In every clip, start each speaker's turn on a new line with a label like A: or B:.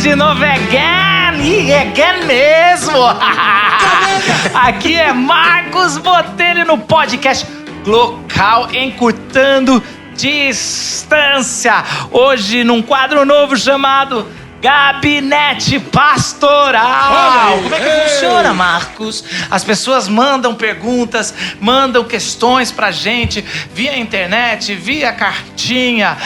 A: de novo again, e again mesmo. Aqui é Marcos Botelho no podcast Glocal Encurtando Distância. Hoje num quadro novo chamado Gabinete Pastoral. Como é que funciona, Marcos? As pessoas mandam perguntas, mandam questões pra gente via internet, via cartinha,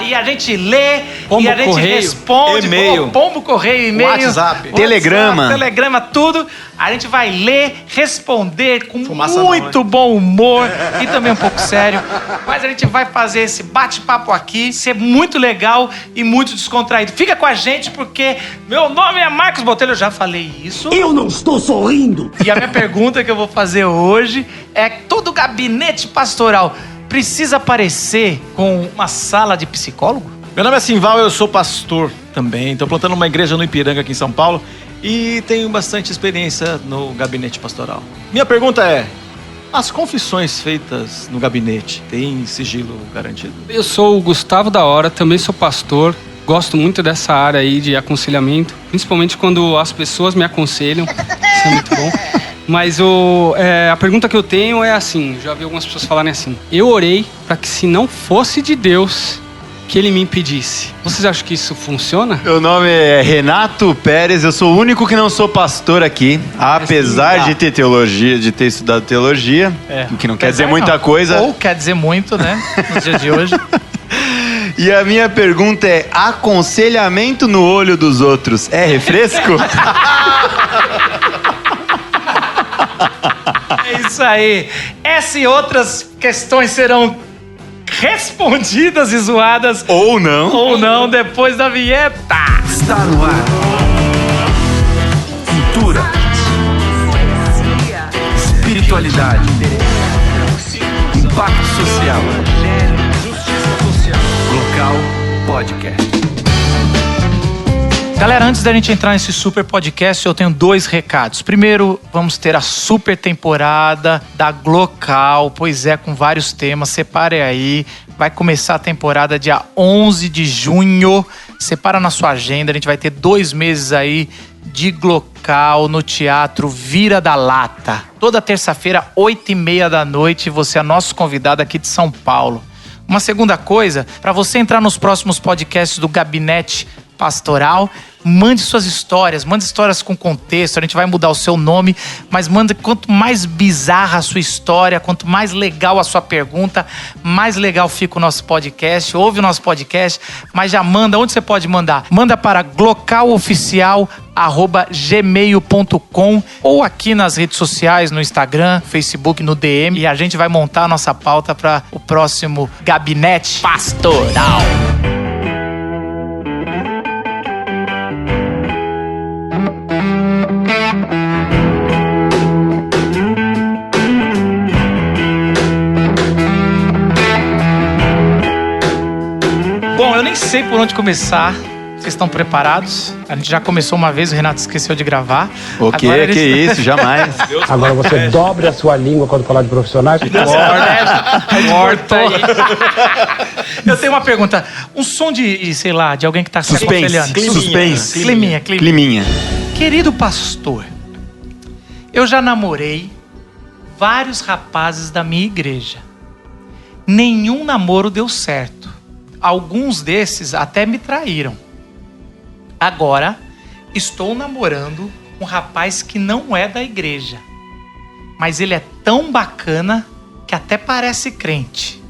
A: e a gente lê,
B: pombo
A: e a gente
B: correio,
A: responde.
B: e-mail,
A: pombo correio, e-mail,
B: WhatsApp,
A: telegrama, tudo. A gente vai ler, responder com muito bom humor e também um pouco sério. Mas a gente vai fazer esse bate-papo aqui, ser muito legal e muito descontraído. Fica com a gente porque meu nome é Marcos Botelho, eu já falei isso.
C: Eu não estou sorrindo.
A: E a minha pergunta que eu vou fazer hoje é: todo gabinete pastoral precisa aparecer com uma sala de psicólogo?
B: Meu nome é Simval, eu sou pastor também. Estou plantando uma igreja no Ipiranga, aqui em São Paulo. E tenho bastante experiência no gabinete pastoral. Minha pergunta é: as confissões feitas no gabinete têm sigilo garantido?
D: Eu sou o Gustavo da Hora, também sou pastor. Gosto muito dessa área aí de aconselhamento, principalmente quando as pessoas me aconselham. Isso é muito bom. Mas a pergunta que eu tenho é assim, já vi algumas pessoas falarem assim: eu orei para que, se não fosse de Deus, que ele me impedisse. Vocês acham que isso funciona?
E: Meu nome é Renato Pérez, eu sou o único que não sou pastor aqui, apesar de ter teologia, de ter estudado teologia, o que não quer dizer muita coisa.
A: Ou quer dizer muito, né, no dia de hoje.
E: E a minha pergunta é: aconselhamento no olho dos outros é refresco?
A: É isso aí. Essa e outras questões serão respondidas e zoadas
E: ou não
A: depois da vinheta.
C: Está no ar. Cultura, espiritualidade, impacto social. Glocal Podcast.
A: Galera, antes da gente entrar nesse super podcast, eu tenho 2 recados. Primeiro, vamos ter a super temporada da Glocal, pois é, com vários temas. Separe aí, vai começar a temporada dia 11 de junho. Separa na sua agenda, a gente vai ter 2 meses aí de Glocal no Teatro Vira da Lata. Toda terça-feira, 8h30 da noite, você é nosso convidado aqui de São Paulo. Uma segunda coisa, para você entrar nos próximos podcasts do Gabinete Pastoral, mande suas histórias, mande histórias com contexto. A gente vai mudar o seu nome, mas manda. Quanto mais bizarra a sua história, quanto mais legal a sua pergunta, mais legal fica o nosso podcast. Ouve o nosso podcast, mas já manda. Onde você pode mandar? Manda para glocaloficial@gmail.com ou aqui nas redes sociais, no Instagram, Facebook, no DM, e a gente vai montar a nossa pauta para o próximo Gabinete Pastoral. Bom, eu nem sei por onde começar. Vocês estão preparados? A gente já começou uma vez, o Renato esqueceu de gravar.
E: O quê?
A: Agora
E: Que isso? Jamais.
F: Agora você dobre a sua língua quando falar de profissionais.
A: Corta aí. Eu tenho uma pergunta. Um som de, sei lá, de alguém que tá se aconselhando.
E: Suspense.
A: Climinha. Querido pastor, eu já namorei vários rapazes da minha igreja. Nenhum namoro deu certo. Alguns desses até me traíram. Agora, estou namorando um rapaz que não é da igreja. Mas ele é tão bacana que até parece crente.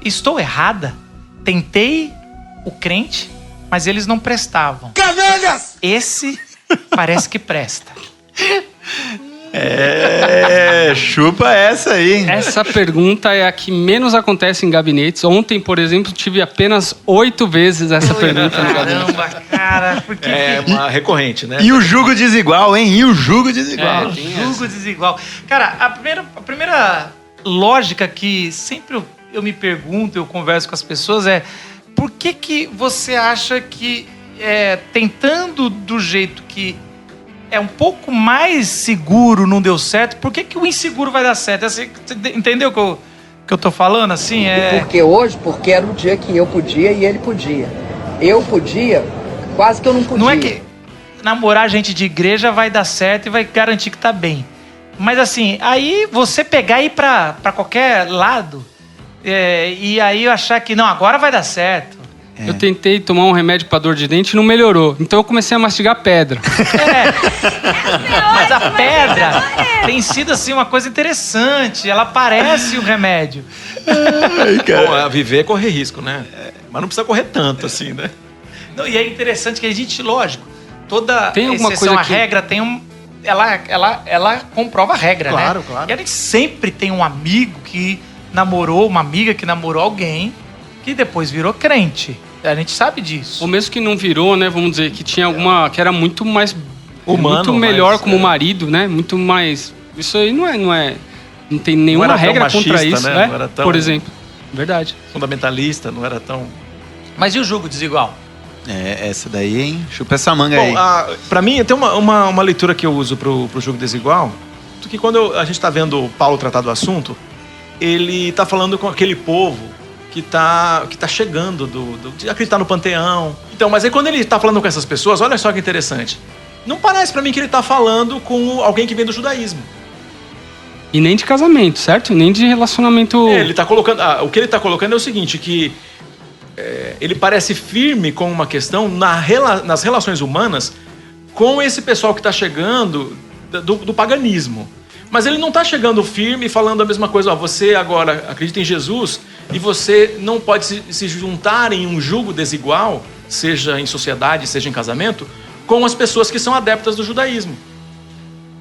A: Estou errada? Tentei o crente, mas eles não prestavam.
C: Canalhas!
A: Esse parece que presta.
E: Chupa essa aí.
D: Essa pergunta é a que menos acontece em gabinetes. Ontem, por exemplo, tive apenas 8 vezes essa pergunta no gabinete.
A: Caramba, cara. Porque
B: É uma recorrente, né?
E: E o jugo desigual, hein? Jugo desigual.
A: Julgo desigual. Cara, a primeira lógica que sempre eu me pergunto, eu converso com as pessoas é: por que você acha que tentando do jeito que é um pouco mais seguro não deu certo, por que o inseguro vai dar certo? Você entendeu o que eu tô falando, assim?
G: Porque hoje, porque era um dia que eu podia e ele podia. Eu podia Quase que eu não podia.
A: Não é que namorar gente de igreja vai dar certo e vai garantir que tá bem. Mas assim, aí você pegar e ir pra qualquer lado e aí eu achar que não, agora vai dar certo.
D: Eu tentei tomar um remédio pra dor de dente e não melhorou. Então eu comecei a mastigar pedra.
A: Mas a pedra tem sido assim uma coisa interessante. Ela parece o remédio.
B: Bom, viver é correr risco, né? Mas não precisa correr tanto assim, né?
A: Não, e é interessante que a gente, lógico, toda
D: Tem alguma
A: exceção
D: coisa
A: à
D: que...
A: regra tem ela comprova a regra,
B: Claro,
A: né?
B: claro.
A: E a gente sempre tem um amigo que namorou, uma amiga que namorou alguém que depois virou crente. A gente sabe disso.
D: Ou mesmo que não virou, né? Vamos dizer que tinha alguma... Que era muito mais...
B: Humano,
D: muito melhor
B: mais,
D: como marido, né? Muito mais... Isso aí não é... Não tem nenhuma
B: era tão
D: regra
B: machista,
D: contra isso,
B: né?
D: né?
B: Não era tão-
D: Por exemplo. Verdade.
B: Fundamentalista, não era tão...
A: Mas e o julgo desigual?
E: Essa daí, hein? Chupa essa manga aí.
B: Bom, pra mim, tem uma leitura que eu uso pro jogo desigual, que quando a gente tá vendo o Paulo tratar do assunto, ele tá falando com aquele povo que tá chegando de acreditar no panteão. Então, mas aí quando ele tá falando com essas pessoas, olha só que interessante. Não parece pra mim que ele tá falando com alguém que vem do judaísmo.
D: E nem de casamento, certo? Nem de relacionamento...
B: Ele tá colocando, o que ele tá colocando é o seguinte, que ele parece firme com uma questão nas relações humanas com esse pessoal que tá chegando do paganismo. Mas ele não está chegando firme e falando a mesma coisa. Você agora acredita em Jesus e você não pode se juntar em um jugo desigual, seja em sociedade, seja em casamento, com as pessoas que são adeptas do judaísmo.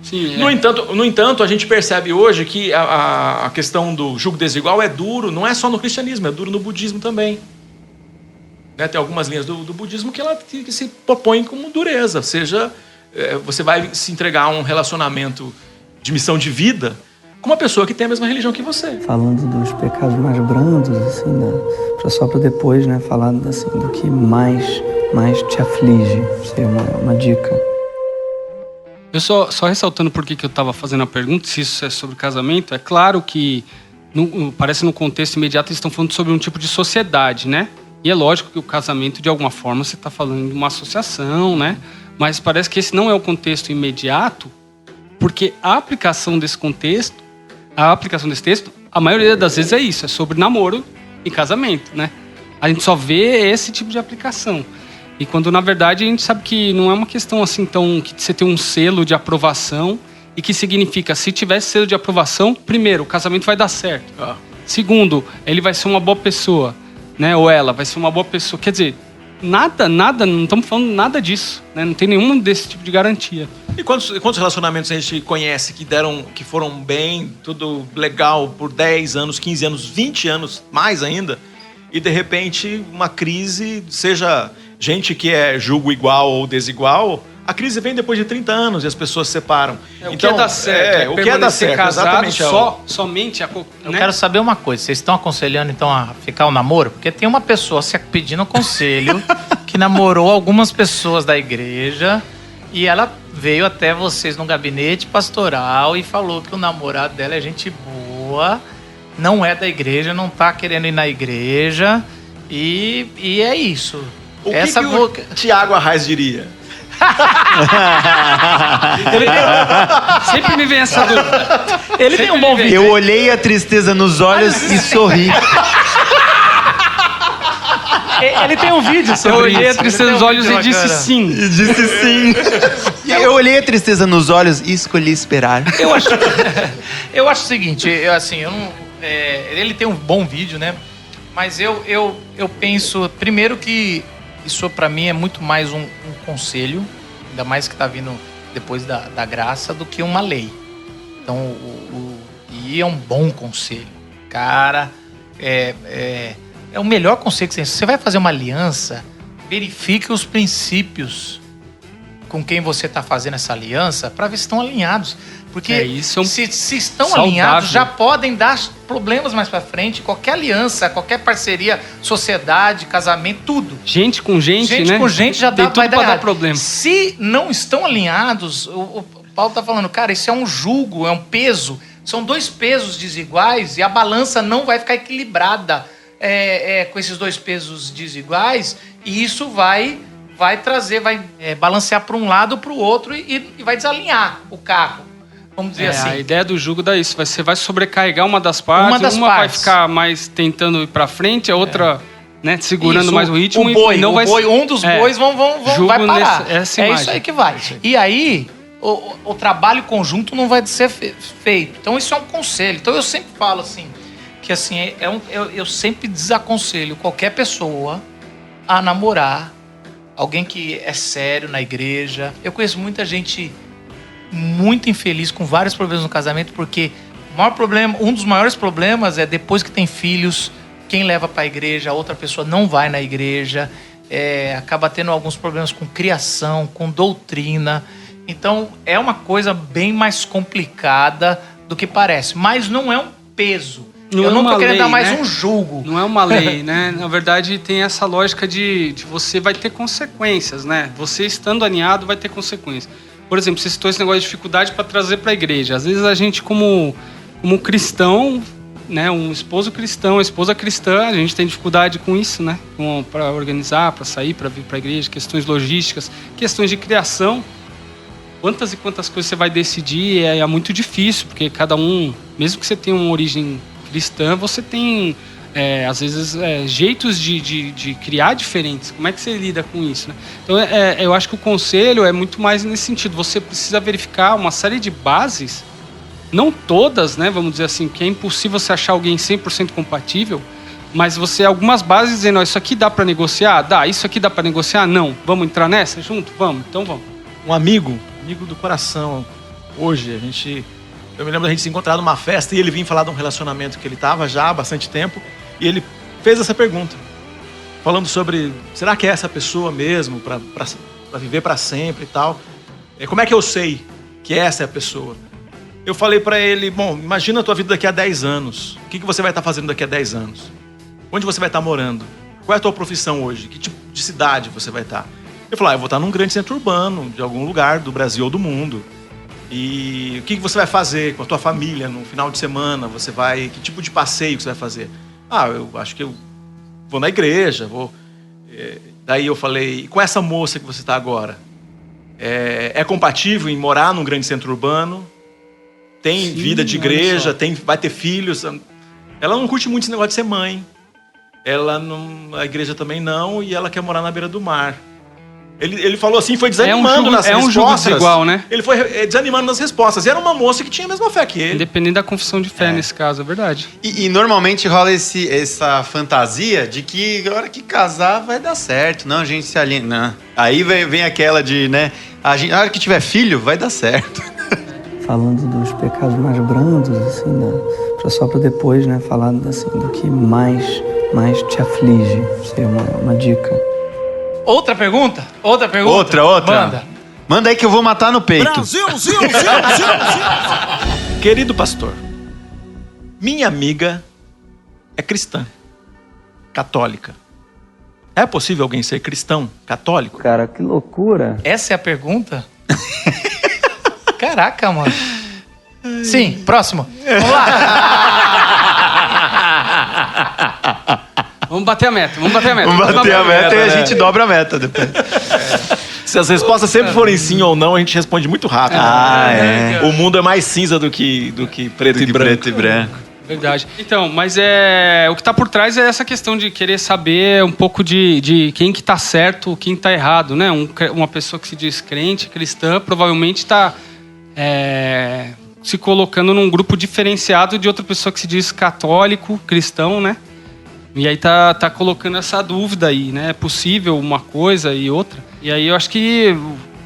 D: Sim,
B: No entanto, a gente percebe hoje que a questão do jugo desigual é duro, não é só no cristianismo, é duro no budismo também. Né? Tem algumas linhas do budismo que se propõem como dureza. Seja, você vai se entregar a um relacionamento de missão de vida com uma pessoa que tem a mesma religião que você.
H: Falando dos pecados mais brandos, assim, né? Só para depois, né, falar assim, do que mais te aflige. Seria uma dica.
D: Eu só ressaltando por que eu estava fazendo a pergunta, se isso é sobre casamento, é claro que parece no contexto imediato eles estão falando sobre um tipo de sociedade, né? E é lógico que o casamento, de alguma forma, você está falando de uma associação, né? Mas parece que esse não é o contexto imediato, porque a aplicação desse texto, a maioria das vezes é isso, é sobre namoro e casamento, né? A gente só vê esse tipo de aplicação. E quando, na verdade, a gente sabe que não é uma questão assim tão... que você tem um selo de aprovação e que significa, se tivesse selo de aprovação, primeiro, o casamento vai dar certo. Segundo, ele vai ser uma boa pessoa, né? Ou ela vai ser uma boa pessoa. Quer dizer, nada, não estamos falando nada disso, né? Não tem nenhum desse tipo de garantia.
B: E quantos relacionamentos a gente conhece que foram bem, tudo legal por 10 anos, 15 anos, 20 anos, mais ainda, e de repente uma crise, seja gente que é julgo igual ou desigual, a crise vem depois de 30 anos e as pessoas se separam.
D: O que é dar certo?
B: O que é dar certo?
D: Casado
B: Exatamente.
D: Somente
A: Eu quero saber uma coisa, vocês estão aconselhando então a ficar o namoro? Porque tem uma pessoa se pedindo conselho que namorou algumas pessoas da igreja e ela veio até vocês no gabinete pastoral e falou que o namorado dela é gente boa, não é da igreja, não tá querendo ir na igreja e é isso.
B: O que o Tiago Arraes diria?
D: Sempre me vem essa dúvida.
A: Ele tem um bom vídeo.
E: Eu olhei a tristeza nos olhos e sorri.
A: Ele tem um vídeo sobre
D: Eu olhei
A: isso.
D: a tristeza nos olhos e disse sim.
E: E disse sim. Eu olhei a tristeza nos olhos e escolhi esperar.
A: Eu acho o seguinte, ele tem um bom vídeo, né? Mas eu penso, primeiro que isso pra mim é muito mais um conselho, ainda mais que tá vindo depois da graça, do que uma lei. Então, e é um bom conselho. Cara, é o melhor conselho que você tem. Se você vai fazer uma aliança, verifique os princípios com quem você está fazendo essa aliança para ver se estão alinhados. Porque se estão
D: saudável.
A: alinhados, já podem dar problemas mais para frente. Qualquer aliança, qualquer parceria, sociedade, casamento, tudo.
D: Gente com gente, né?
A: Gente com gente já
D: Tem tudo
A: vai
D: pra dar
A: errado.
D: problema.
A: Se não estão alinhados, o Paulo tá falando, cara, isso é um jugo, é um peso. São dois pesos desiguais e a balança não vai ficar equilibrada com esses dois pesos desiguais. E isso vai vai trazer, vai balancear para um lado ou para o outro e vai desalinhar o carro. Vamos dizer assim.
D: A ideia do jugo dá isso. Você vai sobrecarregar uma das partes, vai ficar mais tentando ir para frente, a outra segurando
A: isso,
D: mais o ritmo.
A: Um dos bois vai parar.
D: Essa
A: isso aí que vai. E aí, o trabalho conjunto não vai ser feito. Então, isso é um conselho. Então, eu sempre falo assim, que assim, eu sempre desaconselho qualquer pessoa a namorar alguém que é sério na igreja. Eu conheço muita gente muito infeliz, com vários problemas no casamento, porque um dos maiores problemas é depois que tem filhos, quem leva para a igreja, a outra pessoa não vai na igreja, acaba tendo alguns problemas com criação, com doutrina. Então, é uma coisa bem mais complicada do que parece. Mas não é um peso. Eu não estou querendo dar mais um julgo.
D: Não é uma lei, né? Na verdade, tem essa lógica de você vai ter consequências, né? Você estando alinhado vai ter consequências. Por exemplo, você citou esse negócio de dificuldade para trazer para a igreja. Às vezes a gente, como cristão, né? Um esposo cristão, uma esposa cristã, a gente tem dificuldade com isso, né? Para organizar, para sair, para vir para a igreja, questões logísticas, questões de criação. Quantas e quantas coisas você vai decidir é muito difícil, porque cada um, mesmo que você tenha uma origem cristã, você tem, às vezes, jeitos de criar diferentes. Como é que você lida com isso, né? Então, eu acho que o conselho é muito mais nesse sentido. Você precisa verificar uma série de bases, não todas, né? Vamos dizer assim, que é impossível você achar alguém 100% compatível, mas algumas bases dizendo, isso aqui dá para negociar? Dá. Isso aqui dá para negociar? Não. Vamos entrar nessa junto? Vamos. Então vamos.
B: Um amigo do coração, hoje, eu me lembro da gente se encontrar numa festa e ele vinha falar de um relacionamento que ele estava já há bastante tempo e ele fez essa pergunta, falando sobre, será que é essa pessoa mesmo para viver para sempre e tal? Como é que eu sei que essa é a pessoa? Eu falei para ele, bom, imagina a tua vida daqui a 10 anos, o que você vai estar fazendo daqui a 10 anos? Onde você vai estar morando? Qual é a tua profissão hoje? Que tipo de cidade você vai estar? Eu falei, eu vou estar num grande centro urbano, de algum lugar do Brasil ou do mundo. E o que você vai fazer com a tua família no final de semana? Que tipo de passeio que você vai fazer? Eu acho que eu vou na igreja, Daí eu falei, com essa moça que você está agora, é compatível em morar num grande centro urbano? Tem Sim, vida de igreja, vai ter filhos? Ela não curte muito esse negócio de ser mãe. A igreja também não, e ela quer morar na beira do mar. Ele falou assim, foi desanimando nas respostas. É um jogo desigual,
D: né?
B: Ele foi desanimando nas respostas. E era uma moça que tinha a mesma fé que ele.
D: Independente da confissão de fé nesse caso, é verdade.
E: E normalmente rola essa fantasia de que a hora que casar vai dar certo. Não, a gente se alinha. Não. Aí vem aquela de, né? A hora que tiver filho, vai dar certo.
H: Falando dos pecados mais brandos, assim, só para depois, né? Falar assim, do que mais te aflige. Seria uma dica.
A: Outra pergunta?
E: Outra. Manda aí que eu vou matar no peito.
B: Brasil. Querido pastor, minha amiga é cristã, católica. É possível alguém ser cristão, católico?
H: Cara, que loucura.
A: Essa é a pergunta? Caraca, mano. Sim, próximo. Vamos lá.
D: Vamos bater a meta.
E: Vamos bater a meta e a gente dobra a meta depois.
B: Se as respostas sempre forem sim ou não, a gente responde muito rápido. O mundo é mais cinza do que preto e branco.
D: Verdade. Então, mas o que está por trás é essa questão de querer saber um pouco de quem que tá certo, quem tá errado, né? Uma pessoa que se diz crente, cristã, provavelmente está se colocando num grupo diferenciado de outra pessoa que se diz católico, cristão, né? E aí tá colocando essa dúvida aí, né? É possível uma coisa e outra? E aí eu acho que...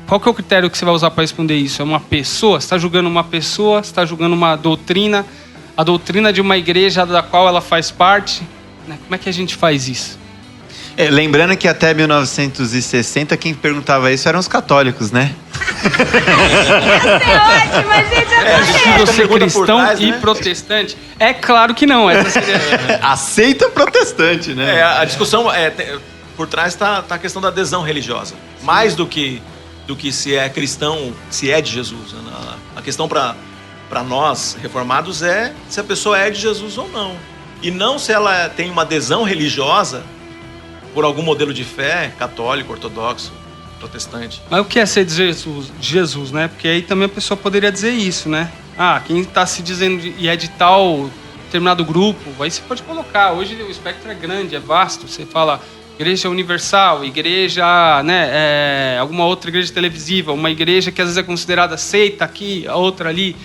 D: Qual que é o critério que você vai usar para responder isso? É uma pessoa? Você está julgando uma pessoa? Você está julgando uma doutrina? A doutrina de uma igreja da qual ela faz parte? Né? Como é que a gente faz isso?
E: Lembrando que até 1960 quem perguntava isso eram os católicos, né?
G: É ótimo, gente.
D: Eu ser cristão e protestante? É claro que não. Essa seria...
E: Aceita protestante, né?
B: A discussão por trás está a questão da adesão religiosa. Sim. Mais do que se é cristão, se é de Jesus. A questão para nós reformados é se a pessoa é de Jesus ou não. E não se ela tem uma adesão religiosa por algum modelo de fé, católico, ortodoxo, protestante.
D: Mas o que é ser de Jesus, né? Porque aí também a pessoa poderia dizer isso, né? Ah, quem está se dizendo e é de tal determinado grupo, aí você pode colocar. Hoje o espectro é grande, é vasto. Você fala igreja universal, igreja, né? Alguma outra igreja televisiva, uma igreja que às vezes é considerada seita aqui, a outra ali.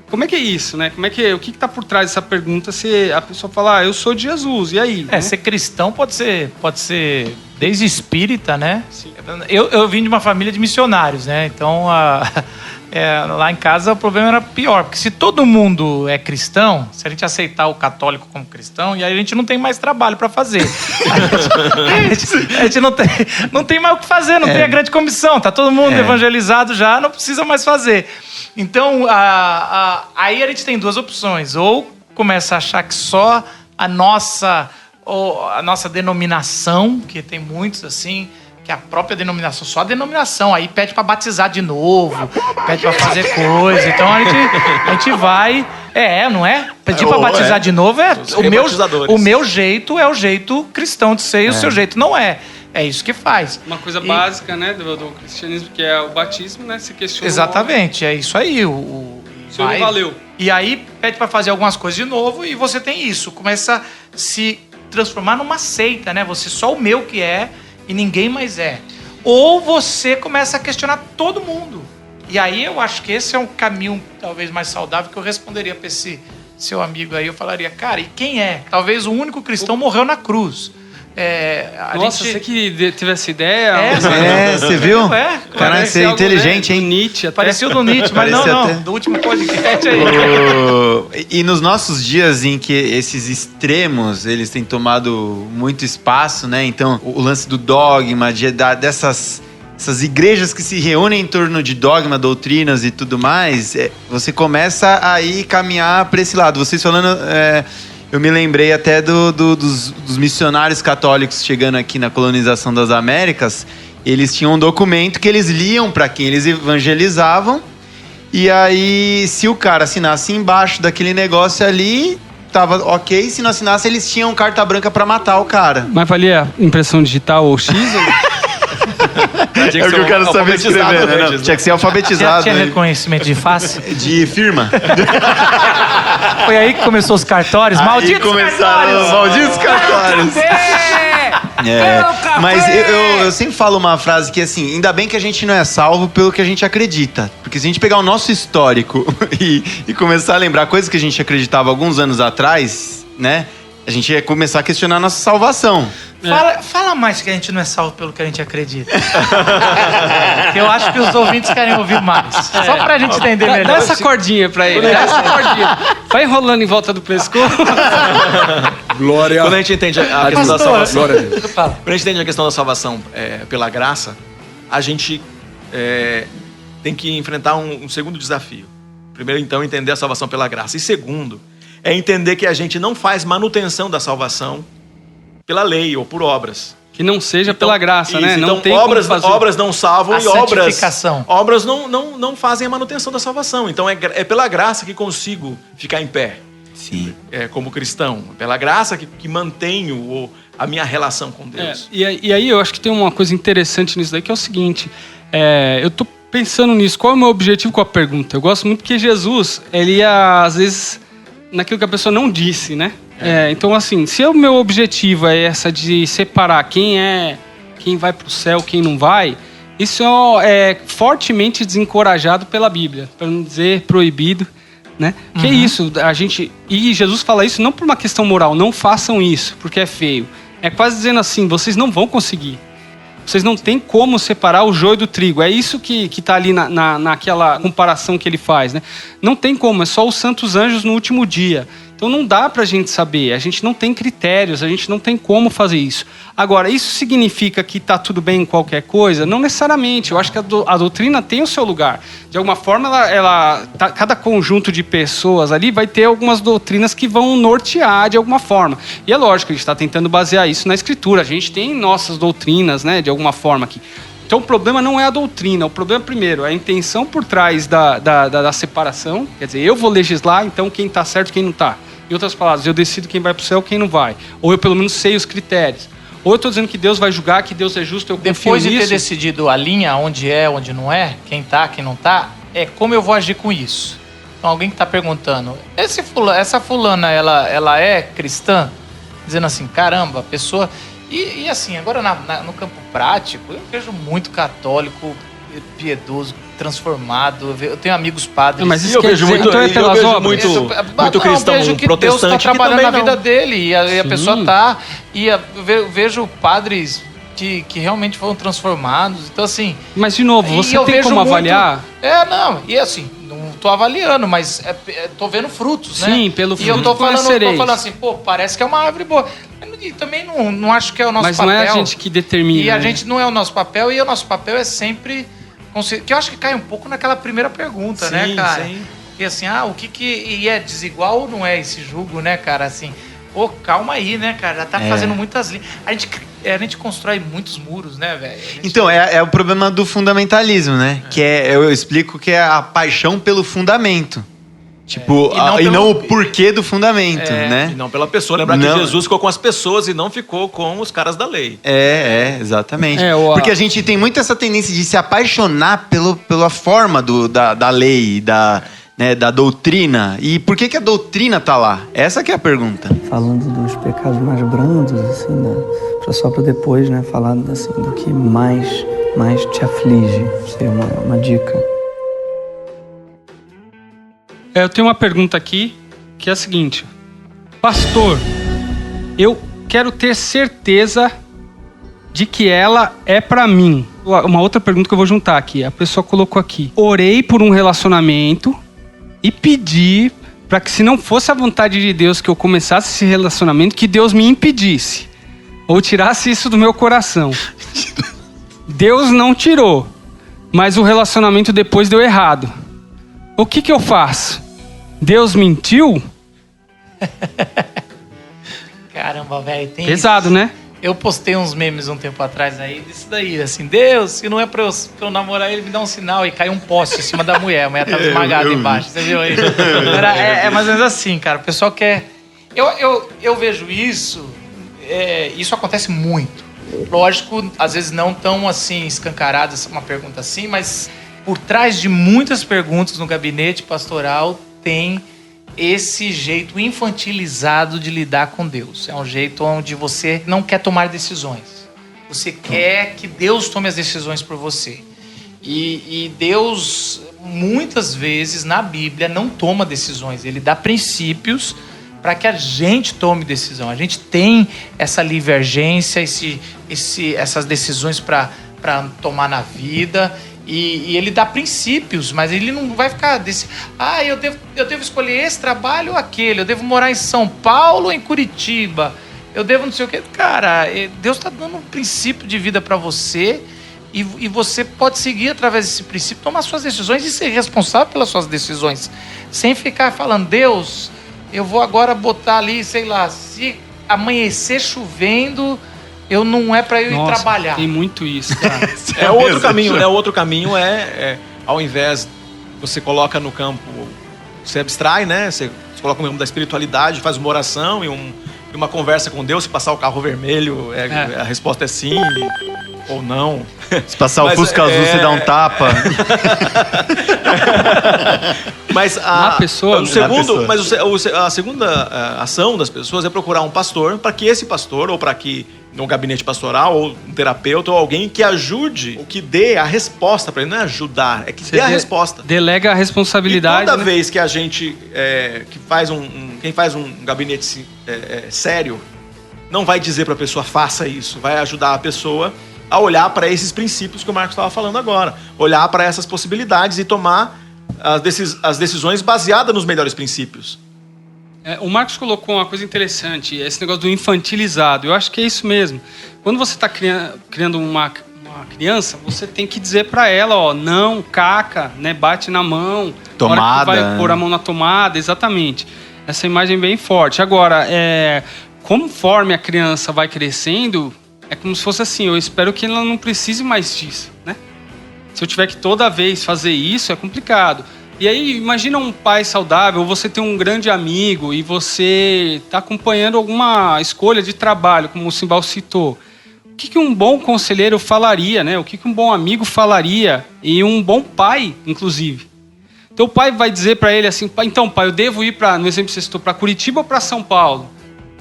D: Como é que é isso, né? O que está por trás dessa pergunta se a pessoa fala, eu sou de Jesus, e aí?
A: Ser cristão pode ser desde espírita, né?
D: Sim.
A: Eu vim de uma família de missionários, né? Então, lá em casa o problema era pior, porque se todo mundo é cristão, se a gente aceitar o católico como cristão, e aí a gente não tem mais trabalho para fazer. A gente não tem mais o que fazer, não tem a grande comissão, tá todo mundo evangelizado já, não precisa mais fazer. Então, aí a gente tem duas opções. Ou começa a achar que só a nossa denominação, que tem muitos assim, que a própria denominação, só a denominação, aí pede para batizar de novo, pede para fazer coisa. Então a gente vai... não é? Pedir para batizar de novo o meu jeito é o jeito cristão de ser e o seu jeito não é. É isso que faz.
D: Uma coisa básica, né, do cristianismo, que é o batismo, né? Se questiona.
A: Exatamente, é isso aí.
D: O senhor não valeu.
A: E aí pede para fazer algumas coisas de novo e você tem isso. Começa a se transformar numa seita, né? Você só o meu que é e ninguém mais é. Ou você começa a questionar todo mundo. E aí eu acho que esse é um caminho talvez mais saudável que eu responderia para esse seu amigo aí. Eu falaria, cara, e quem é? Talvez o único cristão morreu na cruz.
D: Nossa, você que teve essa ideia.
E: Você viu? Cara, você é inteligente, hein?
D: Nietzsche até.
A: Parecia do Nietzsche, mas não, do último podcast aí.
E: E nos nossos dias em que esses extremos, eles têm tomado muito espaço, né? Então, o lance do dogma, dessas igrejas que se reúnem em torno de dogma, doutrinas e tudo mais, você começa a ir caminhar para esse lado. Vocês falando... Eu me lembrei até dos missionários católicos chegando aqui na colonização das Américas. Eles tinham um documento que eles liam para quem eles evangelizavam. E aí, se o cara assinasse embaixo daquele negócio ali, tava ok. Se não assinasse, eles tinham carta branca para matar o cara.
D: Mas valia impressão digital ou X?
E: É o que eu quero saber escrever, né? Tinha que ser alfabetizado.
A: Tinha reconhecimento de face?
E: De firma.
A: Foi aí que começou os cartórios? Malditos cartórios!
E: Malditos cartórios! Mas eu sempre falo uma frase que, assim, ainda bem que a gente não é salvo pelo que a gente acredita. Porque se a gente pegar o nosso histórico e começar a lembrar coisas que a gente acreditava alguns anos atrás, né? A gente ia começar a questionar a nossa salvação.
A: Fala mais que a gente não é salvo pelo que a gente acredita. Eu acho que os ouvintes querem ouvir mais. Só pra gente entender melhor.
D: Dá essa cordinha pra ele. Dá essa cordinha. Vai enrolando em volta do pescoço.
C: Glória.
B: Quando a gente entende a questão da salvação...
C: Glória a Deus.
B: Quando a gente entende a questão da salvação pela graça, a gente tem que enfrentar um segundo desafio. Primeiro, então, entender a salvação pela graça. E segundo, é entender que a gente não faz manutenção da salvação pela lei ou por obras.
D: Que não seja pela graça,
B: isso,
D: né?
B: Então,
D: não tem
B: obras não salvam
A: a
B: e
A: santificação.
B: obras não fazem a manutenção da salvação. Então, é pela graça que consigo ficar em pé.
E: Sim.
B: Como cristão. Pela graça que mantenho a minha relação com Deus.
D: E aí eu acho que tem uma coisa interessante nisso daí, que é o seguinte. Eu tô pensando nisso. Qual é o meu objetivo com a pergunta? Eu gosto muito que Jesus, ele ia, às vezes, naquilo que a pessoa não disse, né? Então, assim, se o meu objetivo é essa de separar quem vai pro céu, quem não vai, isso é fortemente desencorajado pela Bíblia, para não dizer proibido, né? Que é isso, e Jesus fala isso não por uma questão moral, não façam isso, porque é feio. É quase dizendo assim, vocês não vão conseguir. Vocês não têm como separar o joio do trigo. É isso que tá ali naquela comparação que ele faz, né? Não tem como, é só os santos anjos no último dia. Então não dá pra gente saber, a gente não tem critérios, a gente não tem como fazer isso. Agora, isso significa que tá tudo bem em qualquer coisa? Não necessariamente, eu acho que a doutrina tem o seu lugar. De alguma forma, cada conjunto de pessoas ali vai ter algumas doutrinas que vão nortear de alguma forma. E é lógico, a gente está tentando basear isso na escritura, a gente tem nossas doutrinas, né, de alguma forma aqui. Então o problema não é a doutrina, o problema primeiro é a intenção por trás da separação. Quer dizer, eu vou legislar, então quem está certo e quem não está. Em outras palavras, eu decido quem vai para o céu e quem não vai. Ou eu pelo menos sei os critérios. Ou eu tô dizendo que Deus vai julgar, que Deus é justo, eu confio
A: Depois de
D: nisso.
A: ter decidido a linha, onde é, onde não é, quem tá, quem não tá, é como eu vou agir com isso. Então alguém que tá perguntando, essa fulana, ela é cristã? Dizendo assim, caramba, a pessoa... E assim, agora no campo prático, eu vejo muito católico, piedoso, transformado. Eu tenho amigos padres.
D: Mas isso
B: eu
D: quer
B: vejo
D: dizer,
B: muito,
D: então é
B: eu
D: pelas
B: vejo
D: obras?
B: muito cristão
A: vejo que Deus
B: protestante
A: está trabalhando
B: que
A: na
B: também
A: vida
B: não.
A: dele. E a
D: Sim.
A: pessoa tá... E eu vejo padres que realmente foram transformados. Então assim...
D: Mas, de novo,
A: e
D: você
A: eu
D: tem
A: vejo
D: como
A: muito-
D: avaliar?
A: E assim, não tô avaliando, mas tô vendo frutos, né?
D: Sim, pelo
A: E eu
D: fruto
A: tô falando
D: conhecereis.
A: assim, pô, parece que é uma árvore boa. E também não acho que é o nosso
D: Mas
A: papel.
D: não é a gente que determina.
A: E a
D: né?
A: gente não é o nosso papel, e o nosso papel é sempre... Que eu acho que cai um pouco naquela primeira pergunta,
B: Sim,
A: né, cara?
B: sim.
A: Porque assim, o que... E é desigual ou não é esse julgo, né, cara? Assim, pô, calma aí, né, cara? Já tá fazendo muitas linhas. A gente constrói muitos muros, né, velho?
E: Então, é o problema do fundamentalismo, né? Que eu explico que é a paixão pelo fundamento. Tipo, e não o porquê do fundamento, né?
B: E não pela pessoa. Lembrar
E: Não.
B: que Jesus ficou com as pessoas e não ficou com os caras da lei.
E: Exatamente.
D: Porque
E: a gente tem muito essa tendência de se apaixonar pela forma da lei, da doutrina. E por que a doutrina tá lá? Essa que é a pergunta.
H: Falando dos pecados mais brandos, assim, só para depois, né, falar assim, do que mais te aflige. Seria uma dica.
D: Eu tenho uma pergunta aqui, que é a seguinte. Pastor, eu quero ter certeza de que ela é pra mim. Uma outra pergunta que eu vou juntar aqui. A pessoa colocou aqui. Orei por um relacionamento e pedi para que, se não fosse a vontade de Deus que eu começasse esse relacionamento, que Deus me impedisse. Ou tirasse isso do meu coração. Deus não tirou. Mas o relacionamento depois deu errado. O que eu faço? Deus mentiu?
A: Caramba, velho, tem
D: Pesado,
A: isso.
D: né?
A: Eu postei uns memes um tempo atrás aí disso daí, assim, Deus, se não é pra eu namorar ele, me dá um sinal, e caiu um poste em cima da mulher, a mulher tava esmagada embaixo, você viu aí? É mais ou menos assim, cara, o pessoal quer... Eu vejo isso, isso acontece muito. Lógico, às vezes não tão assim, escancarada, uma pergunta assim, mas por trás de muitas perguntas no gabinete pastoral tem esse jeito infantilizado de lidar com Deus. É um jeito onde você não quer tomar decisões. Você quer que Deus tome as decisões por você. E Deus, muitas vezes, na Bíblia, não toma decisões. Ele dá princípios para que a gente tome decisão. A gente tem essa livre-agência, essas decisões para tomar na vida. E ele dá princípios, mas ele não vai ficar eu devo escolher esse trabalho ou aquele, eu devo morar em São Paulo ou em Curitiba, eu devo não sei o quê. Cara, Deus está dando um princípio de vida para você e você pode seguir através desse princípio, tomar suas decisões e ser responsável pelas suas decisões, sem ficar falando, Deus, eu vou agora botar ali, sei lá, se amanhecer chovendo... não é pra eu ir trabalhar.
D: Tem muito isso, cara.
B: Outro caminho, né? Outro caminho ao invés, você coloca no campo, você abstrai, né? Você coloca no campo da espiritualidade, faz uma oração e uma conversa com Deus. Se passar o carro vermelho, a resposta é sim ou não.
E: Se passar o Fusca azul, você dá um tapa.
B: Mas a segunda ação das pessoas é procurar um pastor, para que esse pastor, ou para que no gabinete pastoral, ou um terapeuta, ou alguém que ajude, ou que dê a resposta para ele. Não é ajudar, é que dê a resposta.
D: Delega a responsabilidade.
B: E toda vez que a gente quem faz um gabinete sério, não vai dizer para a pessoa faça isso, vai ajudar a pessoa a olhar para esses princípios que o Marcos estava falando agora, olhar para essas possibilidades e tomar as decisões baseadas nos melhores princípios.
D: O Marcos colocou uma coisa interessante, esse negócio do infantilizado. Eu acho que é isso mesmo. Quando você está criando uma criança, você tem que dizer para ela, não, caca, né, bate na mão,
E: tomada,
D: vai pôr a mão na tomada, exatamente. Essa imagem é bem forte. Agora, conforme a criança vai crescendo, é como se fosse assim, eu espero que ela não precise mais disso, né? Se eu tiver que toda vez fazer isso, é complicado. E aí, imagina um pai saudável, você tem um grande amigo e você está acompanhando alguma escolha de trabalho, como o Simbal citou. que um bom conselheiro falaria, né? O que um bom amigo falaria e um bom pai, inclusive. Então o pai vai dizer para ele assim, então pai, eu devo ir no exemplo que você citou, para Curitiba ou para São Paulo?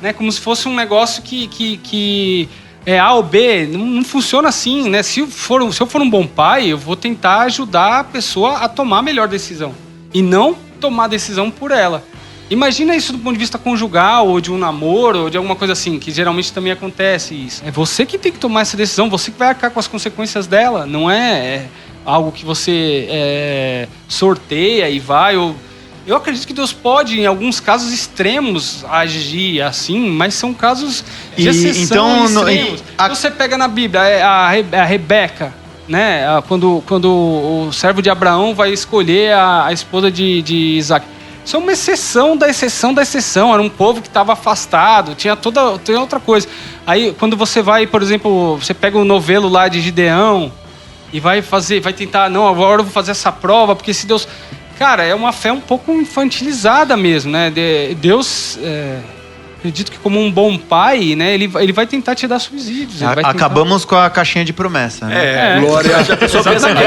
D: Né? Como se fosse um negócio que é A ou B, não funciona assim, né? Se eu for um bom pai, eu vou tentar ajudar a pessoa a tomar a melhor decisão e não tomar a decisão por ela. Imagina isso do ponto de vista conjugal ou de um namoro ou de alguma coisa assim, que geralmente também acontece isso. É você que tem que tomar essa decisão, você que vai arcar com as consequências dela, não é algo que você sorteia e vai. Eu acredito que Deus pode, em alguns casos extremos, agir assim, mas são casos de exceção extremos. Você pega na Bíblia a Rebeca, né? Quando o servo de Abraão vai escolher a esposa de Isaac. Isso é uma exceção da exceção da exceção. Era um povo que estava afastado, tinha outra coisa. Aí, quando você vai, por exemplo, você pega o novelo lá de Gideão e vai tentar, não, agora eu vou fazer essa prova, porque se Deus... Cara, é uma fé um pouco infantilizada mesmo, né? Deus, acredito que como um bom pai, né? Ele vai tentar te dar subsídios.
E: Acabamos com a caixinha de promessa, né?
C: Glória.
B: A pessoa pensa que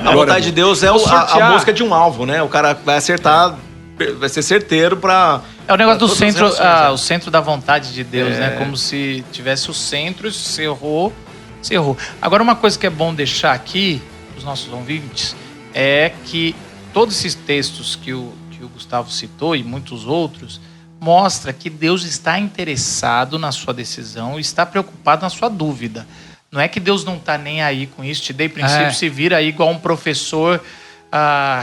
B: a vontade de Deus é a mosca de um alvo, né? O cara vai acertar, vai ser certeiro para...
A: É o negócio do centro, o centro da vontade de Deus, né? Como se tivesse o centro, se errou. Agora, uma coisa que é bom deixar aqui, para os nossos ouvintes, é que todos esses textos que o Gustavo citou e muitos outros, mostra que Deus está interessado na sua decisão e está preocupado na sua dúvida. Não é que Deus não está nem aí com isso, te dei princípio, se vira aí igual um professor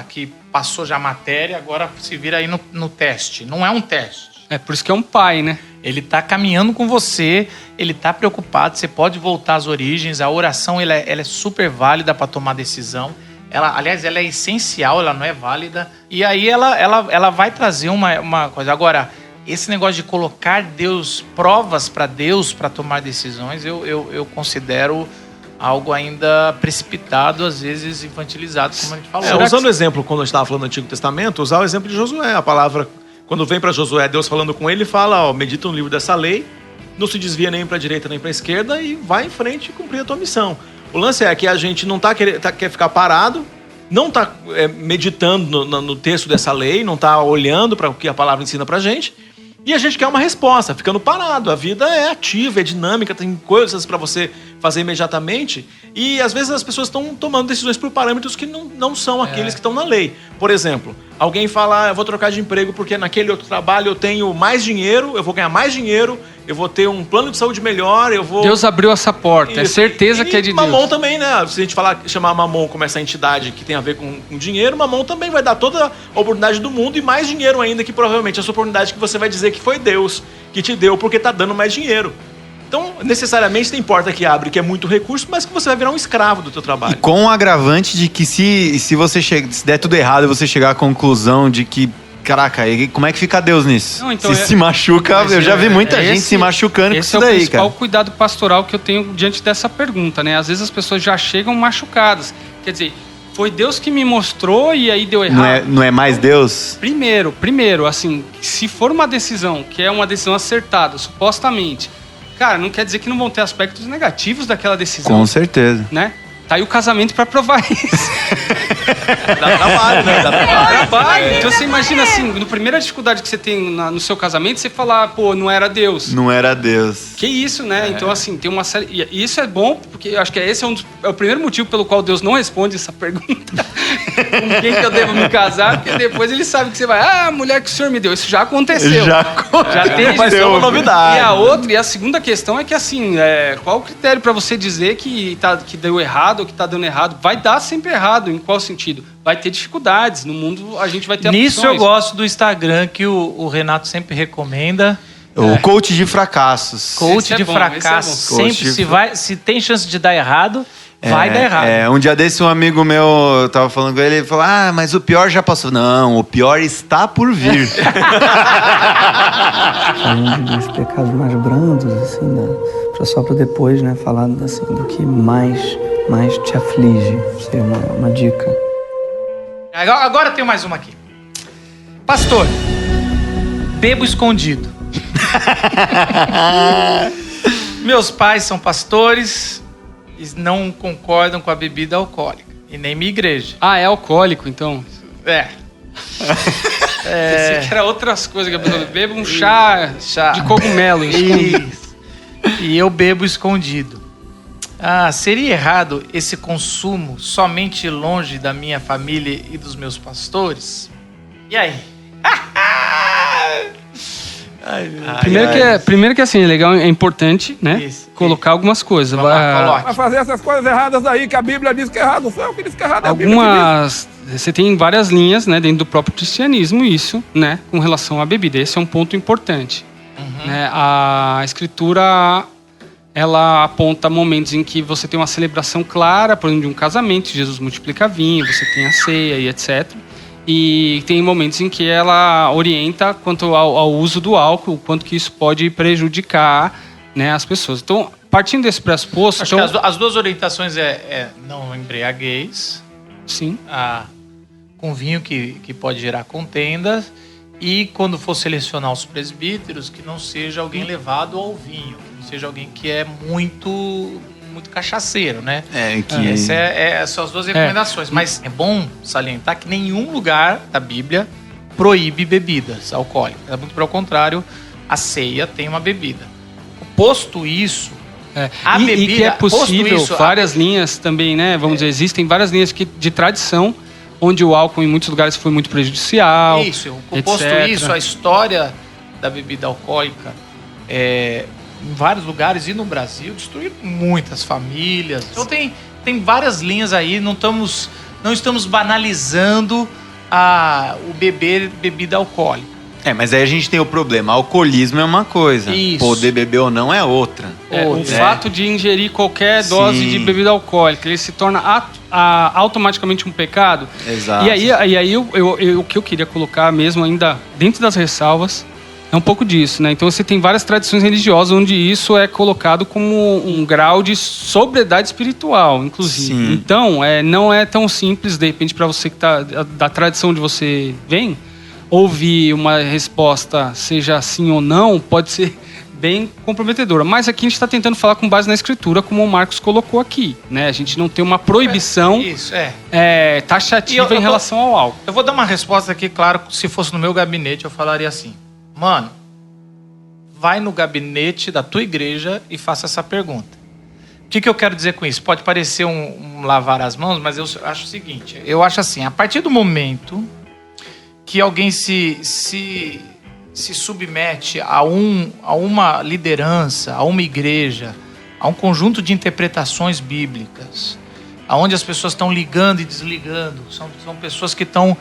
A: que passou já a matéria, agora se vira aí no teste. Não é um teste.
D: É por isso que é um pai, né?
A: Ele está caminhando com você, ele está preocupado, você pode voltar às origens, a oração ela é super válida para tomar decisão. Aliás, ela é essencial, ela não é válida. E aí ela vai trazer uma coisa. Agora, esse negócio de colocar provas para Deus para tomar decisões, eu considero algo ainda precipitado, às vezes infantilizado, como a gente falou.
B: Usando o exemplo, quando a gente estava falando do Antigo Testamento, usar o exemplo de Josué. A palavra, quando vem para Josué, Deus falando com ele, fala, medita no livro dessa lei, não se desvia nem para a direita nem para a esquerda e vai em frente e cumprir a tua missão. O lance é que a gente não quer ficar parado, não está meditando no texto dessa lei, não está olhando para o que a palavra ensina para a gente, e a gente quer uma resposta, ficando parado. A vida é ativa, é dinâmica, tem coisas para você fazer imediatamente, e às vezes as pessoas estão tomando decisões por parâmetros que não são aqueles que estão na lei. Por exemplo, alguém fala, eu vou trocar de emprego porque naquele outro trabalho eu tenho mais dinheiro, eu vou ganhar mais dinheiro, eu vou ter um plano de saúde melhor, eu vou...
D: Deus abriu essa porta, é certeza que é de Deus.
B: Mamon também, né? Se a gente chamar Mamon como essa entidade que tem a ver com dinheiro, Mamon também vai dar toda a oportunidade do mundo e mais dinheiro ainda, que provavelmente essa oportunidade que você vai dizer que foi Deus que te deu porque tá dando mais dinheiro. Então, necessariamente tem porta que abre, que é muito recurso, mas que você vai virar um escravo do teu trabalho.
E: E com o agravante de que se der tudo errado e você chegar à conclusão de que, caraca, como é que fica Deus nisso?
D: Não, então
E: se machuca, eu já vi muita gente se machucando com isso daí, cara.
D: Esse é o principal cuidado pastoral que eu tenho diante dessa pergunta, né? Às vezes as pessoas já chegam machucadas. Quer dizer, foi Deus que me mostrou e aí deu errado.
E: Não é mais Deus?
D: Primeiro, assim, se for uma decisão que é uma decisão acertada, supostamente, cara, não quer dizer que não vão ter aspectos negativos daquela decisão.
E: Com certeza.
D: Né? Tá aí o casamento pra provar isso.
B: Dá trabalho, né? Dá
D: trabalho. Então você imagina assim, na primeira dificuldade que você tem no seu casamento, você falar, pô, não era Deus.
E: Não era Deus.
D: Que isso, né? Então assim, tem uma série... E isso é bom, porque eu acho que esse é o primeiro motivo pelo qual Deus não responde essa pergunta. Com quem que eu devo me casar? Porque depois ele sabe que você vai, a mulher que o Senhor me deu. Isso já aconteceu. Já teve.
B: Vai ser uma novidade.
D: E a segunda questão é que assim, qual o critério pra você dizer que deu errado ou que tá dando errado? Vai dar sempre errado. Em qual sentido? Vai ter dificuldades. No mundo a gente vai ter
A: Nisso eu gosto do Instagram que o Renato sempre recomenda.
E: O coach de fracassos.
A: Coach de fracassos. Sempre se tem chance de dar errado, vai dar errado.
E: Um dia desse um amigo meu, eu tava falando com ele falou, mas o pior já passou. Não, o pior está por vir.
H: Falando dos pecados mais brandos, assim, só para depois, né, falar assim, do que mais te aflige. Isso é uma dica.
A: Agora tem mais uma aqui. Pastor, bebo escondido. Meus pais são pastores e não concordam com a bebida alcoólica. E nem minha igreja.
D: Ah, é alcoólico, então?
A: Pensei
D: que era outras coisas que a pessoa bebe um chá de cogumelo.
A: Isso. E eu bebo escondido. Seria errado esse consumo somente longe da minha família e dos meus pastores? E aí?
D: Primeiro que assim, é legal, é importante, né? Colocar algumas coisas.
C: Vai fazer essas coisas erradas aí que a Bíblia diz que é errado. Foi o que diz que é errado.
D: Você tem várias linhas, né, dentro do próprio cristianismo, isso, né, com relação à bebida. Esse é um ponto importante. Né? A Escritura, ela aponta momentos em que você tem uma celebração clara, por exemplo, de um casamento, Jesus multiplica vinho, você tem a ceia e etc. E tem momentos em que ela orienta quanto ao uso do álcool, quanto que isso pode prejudicar, né, as pessoas. Então, partindo desse pressuposto...
A: Acho que as duas orientações não embriagueis.
D: Sim.
A: Com vinho que pode gerar contendas. E quando for selecionar os presbíteros, que não seja alguém levado ao vinho. Que não seja alguém que é muito cachaceiro, né? Essas são as duas recomendações. Mas é bom salientar que nenhum lugar da Bíblia proíbe bebidas alcoólicas. Muito pelo contrário, a ceia tem uma bebida. Posto isso, a bebida...
D: E que é possível, várias linhas também, né? Vamos dizer, existem várias linhas de tradição, onde o álcool em muitos lugares foi muito prejudicial.
A: Isso, posto isso, a história da bebida alcoólica em vários lugares e no Brasil destruiu muitas famílias. Então tem várias linhas aí, não estamos banalizando o beber bebida alcoólica.
E: Mas aí a gente tem o problema. Alcoolismo é uma coisa.
A: Isso.
E: Poder beber ou não é outra.
D: O fato de ingerir qualquer dose de bebida alcoólica, ele se torna automaticamente um pecado.
E: Exato.
D: E aí o que eu queria colocar mesmo, ainda dentro das ressalvas, é um pouco disso, né? Então você tem várias tradições religiosas onde isso é colocado como um grau de sobriedade espiritual, inclusive.
E: Sim.
D: Então, não é tão simples, de repente, para você que tá da tradição onde você vem, ouvir uma resposta, seja sim ou não, pode ser bem comprometedora. Mas aqui a gente está tentando falar com base na Escritura, como o Marcos colocou aqui, né? A gente não tem uma proibição taxativa em relação ao álcool.
A: Eu vou dar uma resposta aqui, claro, se fosse no meu gabinete, eu falaria assim: mano, vai no gabinete da tua igreja e faça essa pergunta. O que eu quero dizer com isso? Pode parecer um lavar as mãos, mas eu acho o seguinte. Eu acho assim, a partir do momento que alguém se submete a uma liderança, a uma igreja, a um conjunto de interpretações bíblicas, aonde as pessoas estão ligando e desligando, são pessoas que estão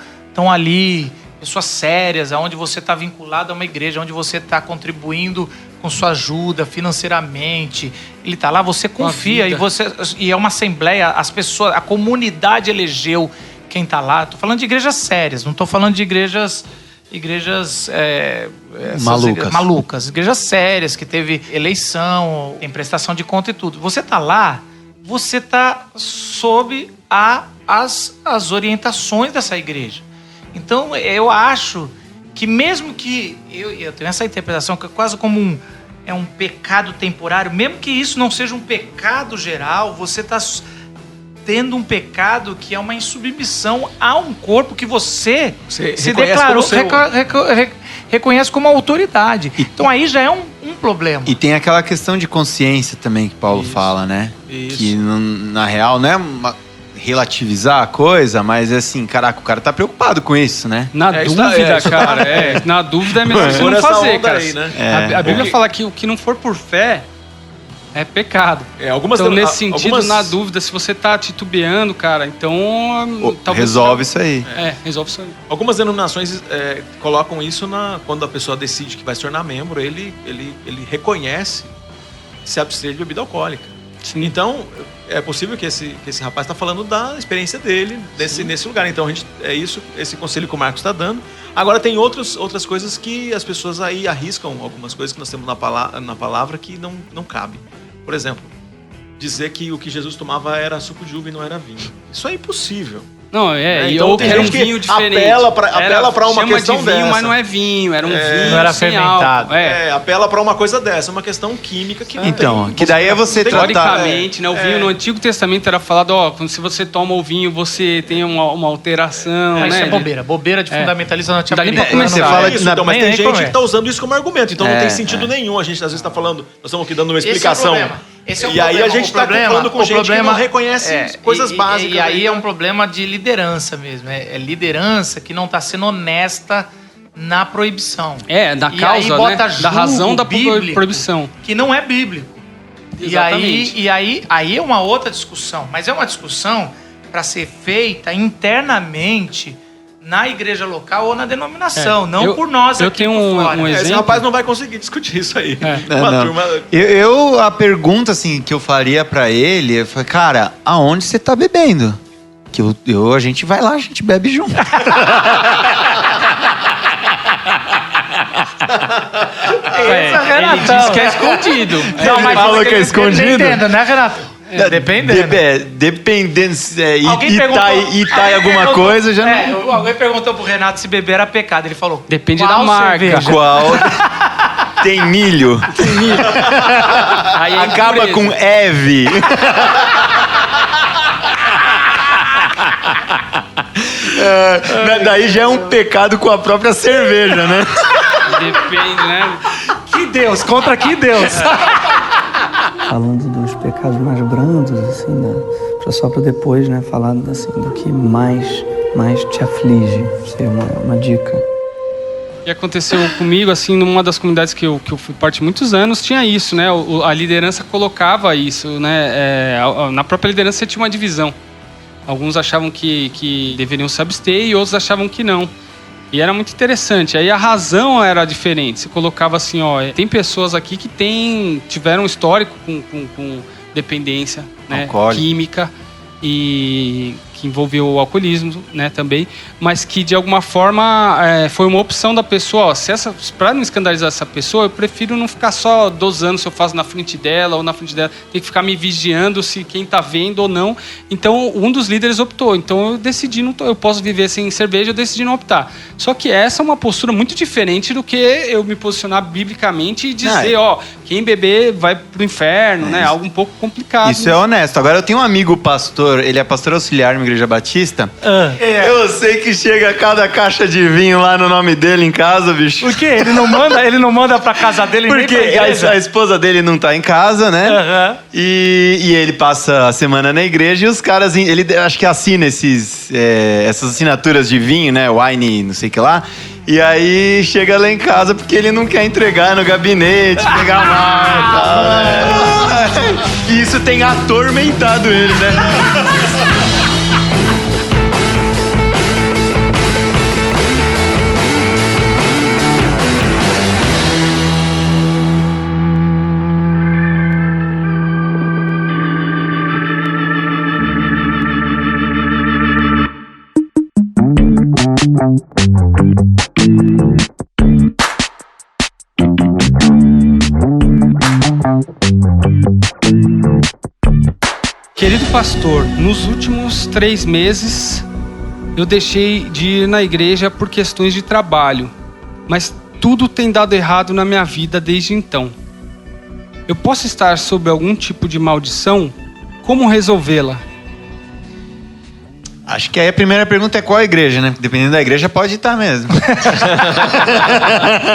A: ali, pessoas sérias, aonde você está vinculado a uma igreja, onde você está contribuindo com sua ajuda financeiramente, ele está lá, você confia e é uma assembleia, as pessoas, a comunidade elegeu quem está lá. Estou falando de igrejas sérias, não estou falando de igrejas malucas. Igrejas sérias, que teve eleição, tem prestação de conta e tudo. Você está lá, você está sob as orientações dessa igreja. Então, eu acho que mesmo que... Eu tenho essa interpretação que é quase como um pecado temporário, mesmo que isso não seja um pecado geral, você está tendo um pecado que é uma insubmissão a um corpo que você se declarou, reconhece como autoridade. Então aí já é um problema.
E: E tem aquela questão de consciência também que Paulo fala, né?
B: Isso.
E: Que na real não é relativizar a coisa, mas assim, caraca, o cara tá preocupado com isso, né?
D: Na dúvida, cara. Na dúvida é melhor você não fazer, cara. Aí, né? A Bíblia fala que o que não for por fé é pecado. Então, nesse sentido, na dúvida, se você tá titubeando, cara, então...
E: resolve isso aí.
D: Resolve isso aí.
B: Algumas denominações colocam isso quando a pessoa decide que vai se tornar membro, ele reconhece se abster de bebida alcoólica.
D: Sim.
B: Então, é possível que esse rapaz está falando da experiência dele nesse lugar. Então, esse conselho que o Marcos está dando. Agora, tem outras coisas que as pessoas aí arriscam, algumas coisas que nós temos na palavra que não cabe. Por exemplo, dizer que o que Jesus tomava era suco de uva e não era vinho. Isso é impossível.
D: Não,
B: Então,
D: ou
B: tem
D: que era um
B: gente que
D: vinho diferente.
B: apela pra uma
D: chama
B: questão
D: de vinho,
B: dessa.
D: mas não é vinho, era um vinho
A: Não era
D: sem
A: fermentado.
D: álcool.
B: Apela pra uma coisa dessa, uma questão química que não
E: Então,
B: tem.
E: que daí é você
B: tem-
E: tratar...
D: Teoricamente, né, o vinho no Antigo Testamento era falado, se você toma o vinho, você tem uma alteração,
A: Isso
D: né?
A: é bobeira. Bobeira de fundamentalista não tinha
D: Dá nem pra
A: perigo.
D: começar.
E: Você
A: Não,
E: fala
A: é
E: que
B: Isso, então, mas
A: nem
B: tem gente
A: começa.
B: que tá usando isso como argumento, então não
E: É,
B: tem sentido nenhum. A gente às vezes tá falando, nós estamos aqui dando uma explicação.
A: Esse é o
B: E aí
A: problema.
B: a gente
A: O
B: tá
A: problema-
B: falando com
A: o
B: gente
A: problema-
B: que não reconhece coisas básicas.
A: E aí é um problema de liderança mesmo. É liderança que não está sendo honesta na proibição.
D: Da
A: E
D: causa,
A: aí bota
D: né? Da razão da
A: bíblico,
D: proibição.
A: Que não é bíblico.
D: Exatamente.
A: E aí é uma outra discussão. Mas é uma discussão para ser feita internamente na igreja local ou na denominação, não por nós
D: eu
A: aqui
D: tenho
A: por fora.
D: um
B: Esse
D: exemplo.
B: rapaz não vai conseguir discutir isso aí.
E: Não, não. A pergunta assim que eu faria pra ele foi, cara, aonde você tá bebendo? Que a gente vai lá, a gente bebe junto.
D: Ele diz que é escondido.
A: Não, mas
E: falou que é escondido?
A: Dependendo, né, Renato? Dependendo.
E: Dependendo
A: Alguém
E: e
A: perguntou-
E: tá em alguma
A: perguntou-
E: coisa, já não...
A: Alguém perguntou pro Renato se beber era pecado. Ele falou:
D: Depende
A: qual
D: da marca.
A: cerveja?
E: Qual? Tem milho.
D: Aí é
E: Acaba
D: impureza.
E: com Eve. Daí já é um pecado com a própria cerveja, né?
D: Depende, né?
A: Que Deus? Contra que Deus?
H: Falando dos pecados mais brandos, assim, né? Só para depois, né, falar assim, do que mais te aflige. Seria uma dica.
D: O que aconteceu comigo, assim, numa das comunidades que eu fui parte muitos anos, tinha isso, né? A liderança colocava isso, né? Na própria liderança tinha uma divisão. Alguns achavam que deveriam se abster e outros achavam que não. E era muito interessante. Aí a razão era diferente. Você colocava assim, tem pessoas aqui que tiveram histórico com dependência, né? Química e que envolveu o alcoolismo, né, também, mas que de alguma forma foi uma opção da pessoa. Para não escandalizar essa pessoa, eu prefiro não ficar só dosando se eu faço na frente dela ou na frente dela. Tem que ficar me vigiando se quem tá vendo ou não. Então, um dos líderes optou. Então, eu decidi, eu posso viver sem cerveja, eu decidi não optar. Só que essa é uma postura muito diferente do que eu me posicionar biblicamente e dizer, quem beber vai pro inferno, né? Algo um pouco complicado.
E: Isso é honesto. Agora, eu tenho um amigo pastor, ele é pastor auxiliar numa igreja batista. Eu sei que chega cada caixa de vinho lá no nome dele em casa, bicho.
A: Por quê? Ele não manda pra casa dele nem
E: Porque
A: pra igreja?
E: a esposa dele não tá em casa, né?
A: Aham.
E: E ele passa a semana na igreja e os caras... Ele acho que assina essas assinaturas de vinho, né? Wine, não sei o que lá. E aí chega lá em casa porque ele não quer entregar no gabinete, pegar mal e tal, né? E isso tem atormentado ele, né?
D: Querido pastor, nos últimos 3 meses eu deixei de ir na igreja por questões de trabalho, mas tudo tem dado errado na minha vida desde então. Eu posso estar sob algum tipo de maldição? Como resolvê-la?
E: Acho que aí a primeira pergunta é qual a igreja, né? Dependendo da igreja, pode estar mesmo.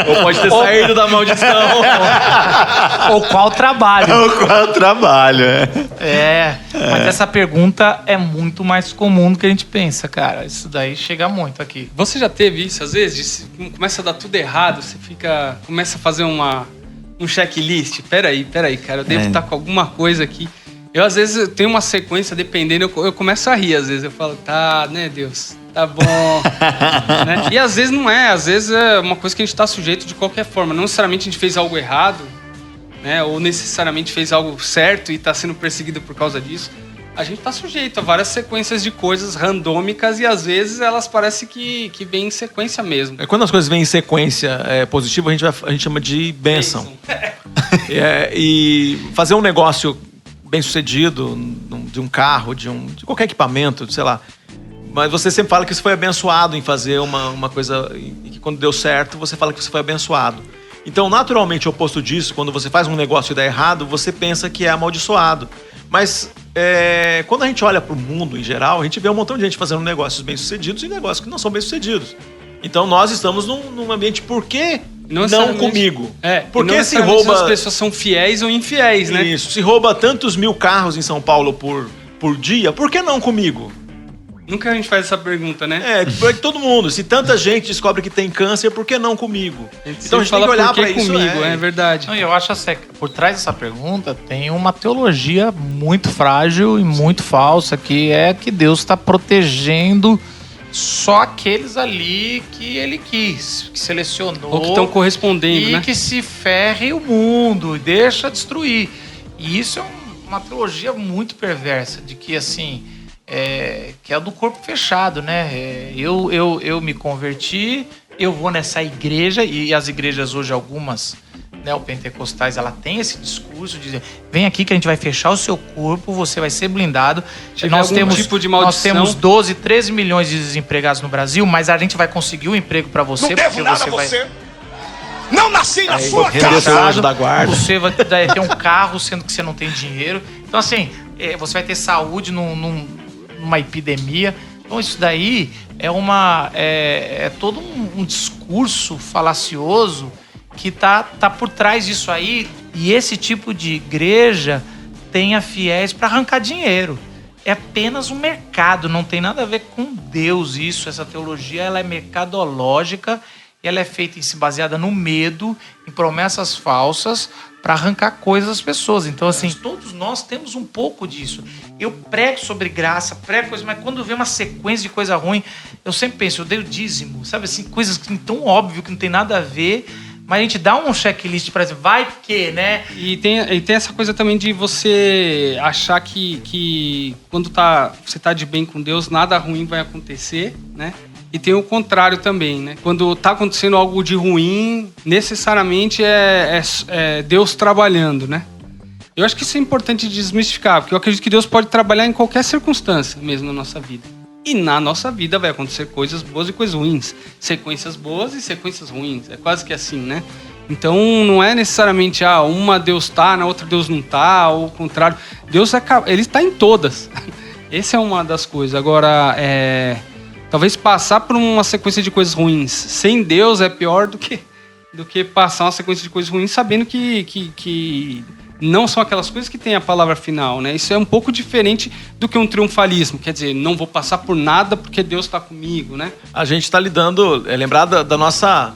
B: Ou pode ter saído da maldição.
A: Ou qual trabalho?
E: Ou qual trabalho,
A: Mas essa pergunta é muito mais comum do que a gente pensa, cara. Isso daí chega muito aqui.
D: Você já teve isso às vezes? Começa a dar tudo errado, você começa a fazer um checklist. Peraí, cara, eu devo estar com alguma coisa aqui. Eu, às vezes, tenho uma sequência, dependendo, eu começo a rir, às vezes. Eu falo, tá, né, Deus? Tá bom. Né? E às vezes não é. Às vezes é uma coisa que a gente tá sujeito de qualquer forma. Não necessariamente a gente fez algo errado, né? Ou necessariamente fez algo certo e tá sendo perseguido por causa disso. A gente tá sujeito a várias sequências de coisas randômicas e, às vezes, elas parecem que vêm em sequência mesmo.
B: Quando as coisas vêm em sequência positiva, a gente chama de bênção. E fazer um negócio bem sucedido, de um carro, de qualquer equipamento, sei lá, Mas você sempre fala que você foi abençoado em fazer uma coisa e que quando deu certo, você fala que você foi abençoado. Então, naturalmente, o oposto disso, quando você faz um negócio e dá errado, você pensa que é amaldiçoado. Mas quando a gente olha para o mundo em geral, a gente vê um montão de gente fazendo negócios bem-sucedidos e negócios que não são bem-sucedidos. Então, nós estamos num ambiente, por que não comigo? Porque se rouba...
D: as pessoas são fiéis ou infiéis, né?
B: Isso, se rouba tantos mil carros em São Paulo por dia, por que não comigo?
D: Nunca a gente faz essa pergunta, né?
B: Por todo mundo. Se tanta gente descobre que tem câncer, por que não comigo?
D: Então a gente tem que olhar para isso. Comigo, é verdade.
A: Não, eu acho assim, por trás dessa pergunta tem uma teologia muito frágil e muito falsa, que é que Deus está protegendo só aqueles ali que ele quis, que selecionou.
D: Ou que estão correspondendo, né?
A: E que se ferre o mundo, deixa destruir. E isso é uma teologia muito perversa, de que assim... que é do corpo fechado, né? Eu me converti, eu vou nessa igreja, e as igrejas hoje, algumas neopentecostais, ela tem esse discurso de dizer, vem aqui que a gente vai fechar o seu corpo, você vai ser blindado. Nós temos 12, 13 milhões de desempregados no Brasil, mas a gente vai conseguir um emprego para você.
C: Não devo nada a você. Não nasci na sua
B: casa. Da guarda.
A: Você vai ter um carro, sendo que você não tem dinheiro. Então, assim, você vai ter saúde numa epidemia. Então isso daí é todo um discurso falacioso que tá por trás disso aí, e esse tipo de igreja tenha fiéis para arrancar dinheiro. É apenas um mercado, não tem nada a ver com Deus isso. Essa teologia ela é mercadológica, ela é feita baseada no medo, em promessas falsas, para arrancar coisas das pessoas. Então, assim, todos nós temos um pouco disso. Eu prego sobre graça, prego coisas, mas quando vê uma sequência de coisa ruim, eu sempre penso, eu dei o dízimo, sabe assim, coisas que tão óbvio que não tem nada a ver, mas a gente dá um checklist para dizer, vai que, né?
D: E tem essa coisa também de você achar que quando você tá de bem com Deus, nada ruim vai acontecer, né? E tem o contrário também, né? Quando tá acontecendo algo de ruim, necessariamente é Deus trabalhando, né? Eu acho que isso é importante desmistificar, porque eu acredito que Deus pode trabalhar em qualquer circunstância, mesmo na nossa vida. E na nossa vida vai acontecer coisas boas e coisas ruins. Sequências boas e sequências ruins. É quase que assim, né? Então não é necessariamente, uma Deus tá, na outra Deus não tá, ou o contrário. Deus ele está em todas. Essa é uma das coisas. Agora, talvez passar por uma sequência de coisas ruins sem Deus é pior do que passar uma sequência de coisas ruins sabendo que não são aquelas coisas que tem a palavra final, né? Isso é um pouco diferente do que um triunfalismo. Quer dizer, não vou passar por nada porque Deus está comigo, né?
B: A gente está lidando, lembrar da nossa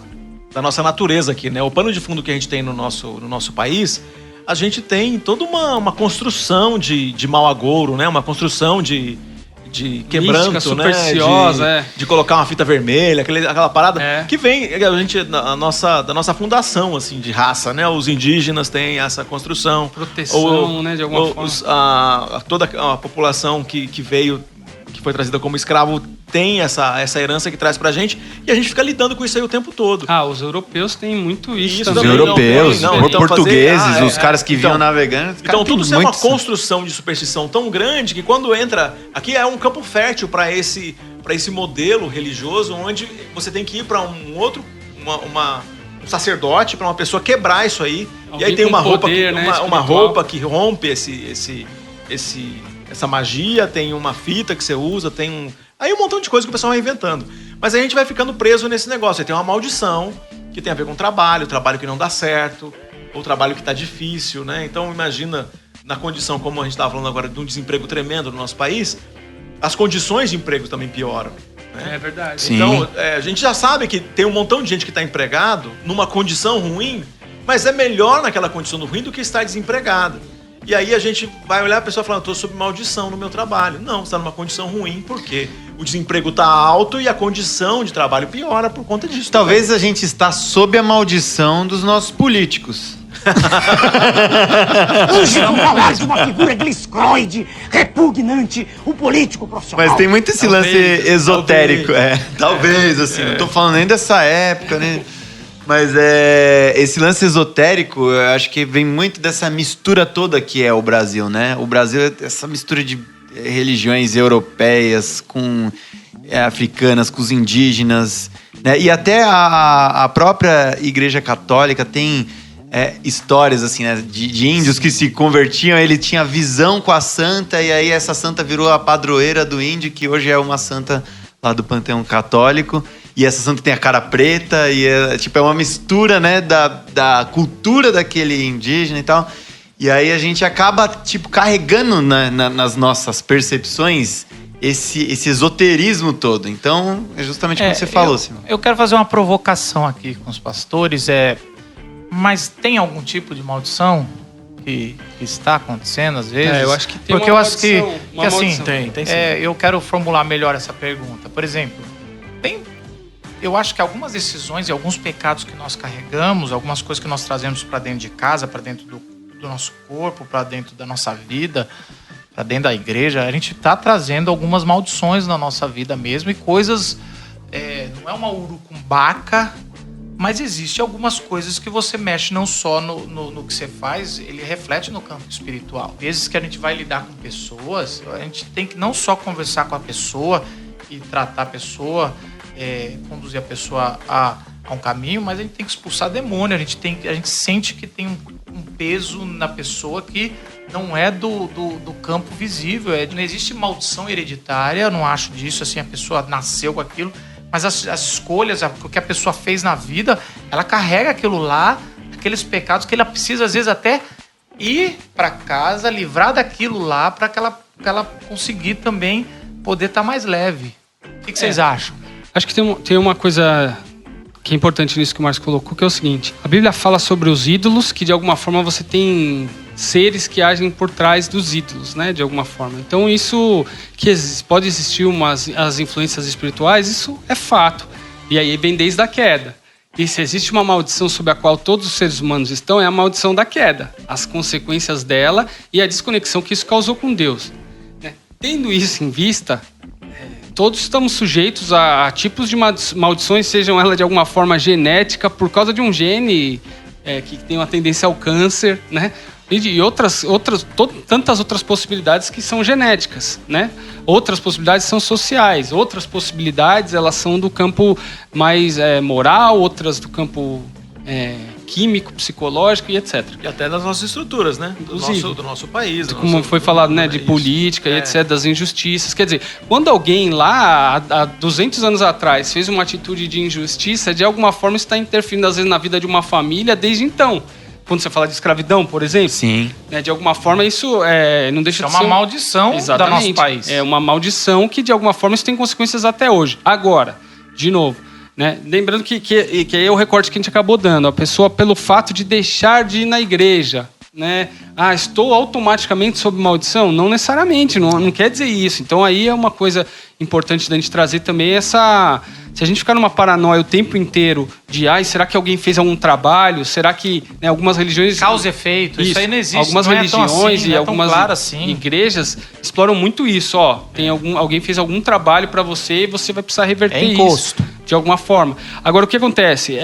B: natureza aqui, né? O pano de fundo que a gente tem no nosso país, a gente tem toda uma construção de mau agouro, né? Uma construção de quebranto,
D: mística, supersticiosa,
B: né? De colocar uma fita vermelha, aquela parada que vem da nossa fundação, assim, de raça, né? Os indígenas têm essa construção.
D: Proteção, né? De alguma forma.
B: Toda a população que foi trazida como escravo tem essa herança que traz pra gente, e a gente fica lidando com isso aí o tempo todo.
D: Os europeus têm muito isso
E: Os
D: também.
E: europeus, os portugueses, os caras que vinham navegando.
B: Então tudo isso é uma construção de superstição tão grande que quando entra... Aqui é um campo fértil para esse modelo religioso, onde você tem que ir para um sacerdote, para uma pessoa quebrar isso aí.
D: Alguém
B: e aí tem uma roupa,
D: poder, né,
B: uma roupa que rompe essa magia, tem uma fita que você usa, aí um montão de coisa que o pessoal vai inventando. Mas aí a gente vai ficando preso nesse negócio. Aí tem uma maldição que tem a ver com o trabalho que não dá certo, ou trabalho que tá difícil, né? Então imagina, na condição, como a gente estava falando agora, de um desemprego tremendo no nosso país, as condições de emprego também pioram. Né?
D: É verdade.
E: Sim.
B: Então, a gente já sabe que tem um montão de gente que está empregado numa condição ruim, mas é melhor naquela condição ruim do que estar desempregado. E aí a gente vai olhar a pessoa falando, estou sob maldição no meu trabalho. Não, você está numa condição ruim, por quê? O desemprego está alto e a condição de trabalho piora por conta disso.
E: Talvez a gente está sob a maldição dos nossos políticos.
I: Hoje vamos falar de uma figura gliscroide, repugnante, um político profissional.
E: Mas tem muito esse lance esotérico. Talvez, assim, não tô falando nem dessa época, né? Mas esse lance esotérico, eu acho que vem muito dessa mistura toda que é o Brasil, né? O Brasil é essa mistura de religiões europeias com africanas, com os indígenas, né? E até a própria Igreja Católica tem histórias assim, né? de índios que se convertiam, ele tinha visão com a santa, e aí essa santa virou a padroeira do índio, que hoje é uma santa lá do Panteão Católico. E essa santa tem a cara preta, e é uma mistura, né, da cultura daquele indígena e tal. E aí a gente acaba, carregando nas nossas percepções esse esoterismo todo. Então, é justamente como você falou, Simão.
A: Eu quero fazer uma provocação aqui com os pastores. Mas tem algum tipo de maldição que está acontecendo às vezes?
D: Eu acho que tem
A: porque
D: uma
A: eu acho que assim,
D: maldição.
B: Tem sim.
A: eu quero formular melhor essa pergunta. Por exemplo, eu acho que algumas decisões e alguns pecados que nós carregamos, algumas coisas que nós trazemos para dentro de casa, para dentro do nosso corpo, para dentro da nossa vida, para dentro da igreja, a gente está trazendo algumas maldições na nossa vida mesmo, e coisas, não é uma urucumbaca, mas existe algumas coisas que você mexe não só no que você faz, ele reflete no campo espiritual. Vezes que a gente vai lidar com pessoas, a gente tem que não só conversar com a pessoa e tratar a pessoa, conduzir a pessoa a um caminho, mas a gente tem que expulsar demônio. A gente sente que tem um peso na pessoa que não é do campo visível. Não existe maldição hereditária, eu não acho disso, assim, a pessoa nasceu com aquilo, mas as escolhas, o que a pessoa fez na vida, ela carrega aquilo lá, aqueles pecados que ela precisa, às vezes, até ir para casa, livrar daquilo lá, para que ela conseguir também poder estar mais leve. O que vocês acham?
D: Acho que tem uma coisa que é importante nisso que o Márcio colocou, que é o seguinte: a Bíblia fala sobre os ídolos, que de alguma forma você tem seres que agem por trás dos ídolos, né? De alguma forma. Então isso, que pode existir as influências espirituais, isso é fato. E aí vem desde a queda. E se existe uma maldição sobre a qual todos os seres humanos estão, é a maldição da queda. As consequências dela e a desconexão que isso causou com Deus. Tendo isso em vista, todos estamos sujeitos a tipos de maldições, sejam elas de alguma forma genética, por causa de um gene que tem uma tendência ao câncer, né? E tantas outras possibilidades que são genéticas, né? Outras possibilidades são sociais, outras possibilidades elas são do campo mais moral, outras do campo químico, psicológico e etc.
B: E até das nossas estruturas, né? Do nosso país.
D: Como foi falado, né? De política e etc., das injustiças. Quer dizer, quando alguém lá, há 200 anos atrás, fez uma atitude de injustiça, de alguma forma está interferindo, às vezes, na vida de uma família desde então. Quando você fala de escravidão, por exemplo.
E: Sim.
D: De alguma forma, isso não deixa de ser...
A: É uma maldição do nosso país.
D: É uma maldição que, de alguma forma, isso tem consequências até hoje. Agora, de novo, né? Lembrando que aí é o recorte que a gente acabou dando. A pessoa, pelo fato de deixar de ir na igreja, né? Estou automaticamente sob maldição? Não necessariamente, não quer dizer isso. Então aí é uma coisa importante da gente trazer também essa... Se a gente ficar numa paranoia o tempo inteiro de será que alguém fez algum trabalho? Será que algumas religiões...
A: Causa e efeito, isso aí não existe.
D: Algumas
A: não
D: religiões
A: assim,
D: e algumas
A: claro assim.
D: igrejas exploram muito isso. Alguém fez algum trabalho para você e você vai precisar reverter isso de alguma forma. Agora, o que acontece?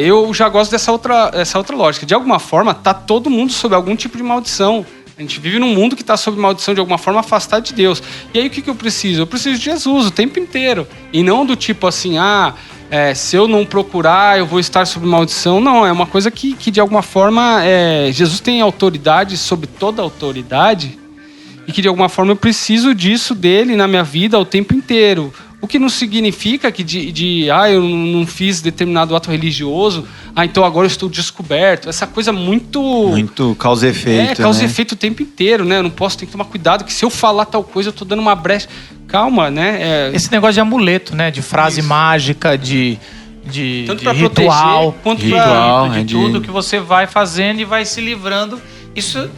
D: Eu já gosto dessa outra lógica. De alguma forma, tá todo mundo sob algum tipo de maldição. A gente vive num mundo que está sob maldição de alguma forma, afastado de Deus. E aí o que eu preciso? Eu preciso de Jesus o tempo inteiro. E não do tipo assim, se eu não procurar, eu vou estar sob maldição. Não, é uma coisa que de alguma forma, Jesus tem autoridade sobre toda a autoridade. E que de alguma forma eu preciso disso dele na minha vida o tempo inteiro. O que não significa que eu não fiz determinado ato religioso, então agora eu estou descoberto. Essa coisa muito
E: causa e efeito.
D: Causa e efeito o tempo inteiro, né? Eu não posso, ter que tomar cuidado, que se eu falar tal coisa, eu estou dando uma brecha. Calma, né?
A: Esse negócio de amuleto, né? De frase mágica, de
D: tanto para
A: ritual,
D: proteger, quanto
A: de tudo que você vai fazendo e vai se livrando.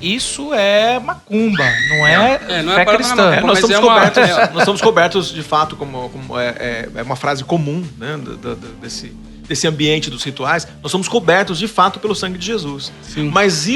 A: Isso é macumba, não é fé cristã.
B: Nós somos cobertos, de fato, como é uma frase comum, né, desse ambiente dos rituais. Nós somos cobertos, de fato, pelo sangue de Jesus.
D: Sim.
B: Mas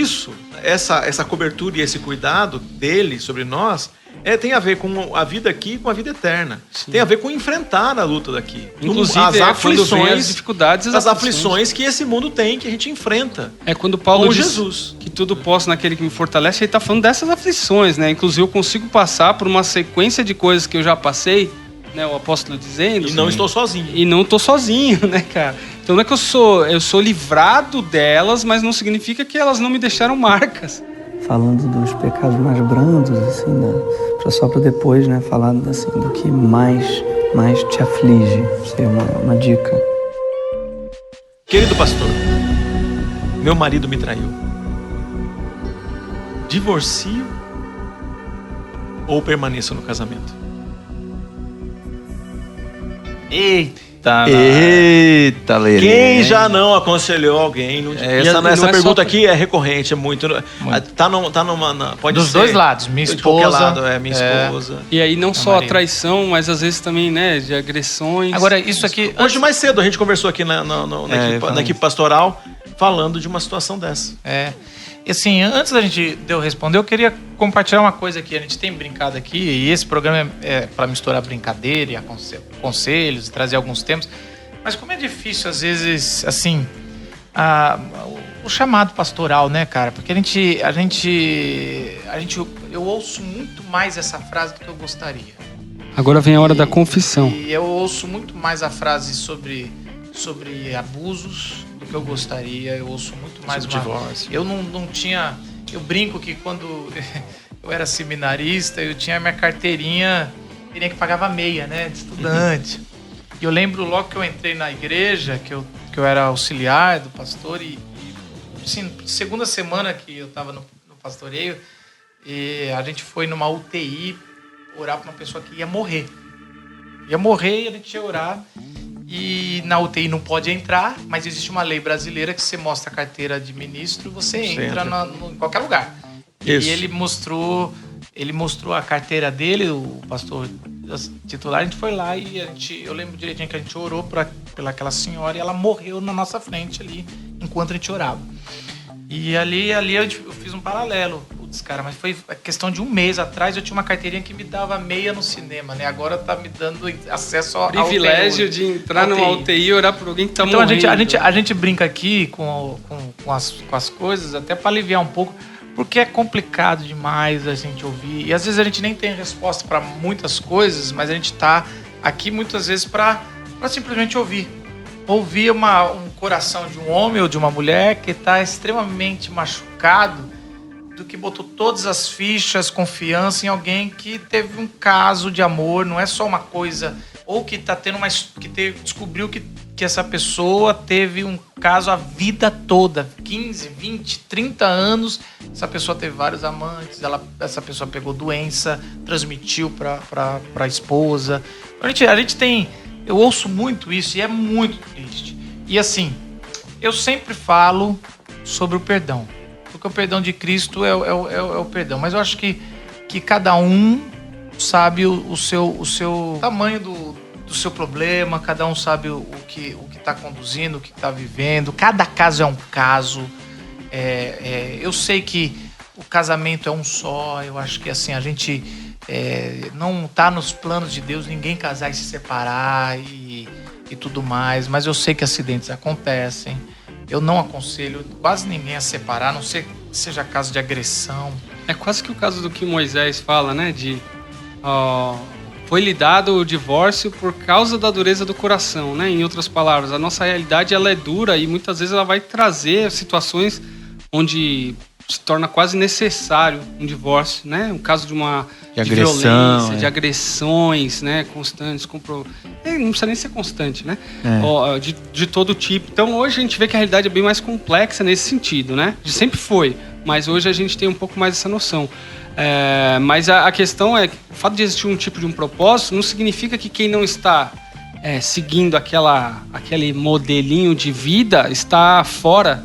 B: essa cobertura e esse cuidado dele sobre nós tem a ver com a vida aqui e com a vida eterna. Sim. Tem a ver com enfrentar a luta daqui.
D: Inclusive, as dificuldades,
B: as aflições que esse mundo tem, que a gente enfrenta.
D: Quando Paulo
B: com
D: diz
B: Jesus.
D: Que tudo posso naquele que me fortalece, ele está falando dessas aflições, né? Inclusive, eu consigo passar por uma sequência de coisas que eu já passei, né, o apóstolo dizendo.
B: E não estou sozinho.
D: E não estou sozinho, né, cara? Então não é que eu sou livrado delas, mas não significa que elas não me deixaram marcas.
H: Falando dos pecados mais brandos, assim, né? Só para depois, né, falar assim, do que mais te aflige. Seria uma dica.
B: Querido pastor, meu marido me traiu. Divorcio ou permaneço no casamento?
E: Eita, Leila.
B: Quem já não aconselhou alguém? Essa pergunta aqui é recorrente, é muito. Pode
A: Dos
B: ser.
A: dois lados, minha
B: De qualquer
A: esposa.
B: lado, minha esposa.
D: E aí não só a
A: marido.
D: traição, mas às vezes também, né, de agressões.
A: Agora, isso aqui...
B: Hoje mais cedo a gente conversou aqui na equipe pastoral falando de uma situação dessa.
A: E assim, antes da gente de eu responder, eu queria compartilhar uma coisa aqui. A gente tem brincado aqui, e esse programa é para misturar brincadeira e conselhos, trazer alguns temas. Mas como é difícil, às vezes, assim, o chamado pastoral, né, cara? Porque eu ouço muito mais essa frase do que eu gostaria.
D: Agora vem a hora da confissão.
A: E eu ouço muito mais a frase sobre abusos do que eu gostaria. Eu ouço muito mais
B: divórcio.
A: Eu não tinha... Eu brinco que quando eu era seminarista, eu tinha minha carteirinha que pagava meia, né? De estudante. E eu lembro logo que eu entrei na igreja, que eu era auxiliar do pastor, e assim, segunda semana que eu estava no pastoreio, e a gente foi numa UTI orar para uma pessoa que ia morrer. Ia morrer e a gente ia orar. E na UTI não pode entrar, mas existe uma lei brasileira que você mostra a carteira de ministro, você entra em qualquer lugar.
B: Isso.
A: E ele mostrou a carteira dele, o pastor titular, a gente foi lá e eu lembro direitinho que a gente orou pelaquela senhora e ela morreu na nossa frente ali, enquanto a gente orava. E ali eu fiz um paralelo. Putz, cara, mas foi questão de um mês atrás, eu tinha uma carteirinha que me dava meia no cinema, né? Agora tá me dando acesso ao
D: privilégio de entrar numa UTI e orar por alguém que tá
A: então,
D: morrendo.
A: a gente brinca aqui com as coisas, até para aliviar um pouco, porque é complicado demais a gente ouvir. E às vezes a gente nem tem resposta para muitas coisas, mas a gente tá aqui muitas vezes para simplesmente ouvir. Ouvir um coração de um homem ou de uma mulher que está extremamente machucado, do que botou todas as fichas, confiança em alguém que teve um caso de amor, não é só uma coisa, ou que tá tendo descobriu que essa pessoa teve um caso a vida toda, 15, 20, 30 anos, essa pessoa teve vários amantes, essa pessoa pegou doença, transmitiu para a esposa. A gente tem, eu ouço muito isso e é muito triste. E assim, eu sempre falo sobre o perdão. Porque o perdão de Cristo é o perdão. Mas eu acho que cada um sabe o seu tamanho do seu problema, cada um sabe o que está conduzindo, o que está vivendo. Cada caso é um caso. Eu sei que o casamento é um só. Eu acho que assim, a gente não está nos planos de Deus ninguém casar e se separar e tudo mais. Mas eu sei que acidentes acontecem. Eu não aconselho quase ninguém a separar, a não ser que seja caso de agressão.
D: É quase que o caso do que Moisés fala, né? Foi-lhe dado o divórcio por causa da dureza do coração, né? Em outras palavras, a nossa realidade ela é dura e muitas vezes ela vai trazer situações onde se torna quase necessário um divórcio, né? Um caso de violência, de agressões, né? Constantes, não precisa nem ser constante, né? De todo tipo. Então hoje a gente vê que a realidade é bem mais complexa nesse sentido, né? Sempre foi, mas hoje a gente tem um pouco mais essa noção. Mas a questão é que o fato de existir um tipo de um propósito não significa que quem não está seguindo aquele modelinho de vida está fora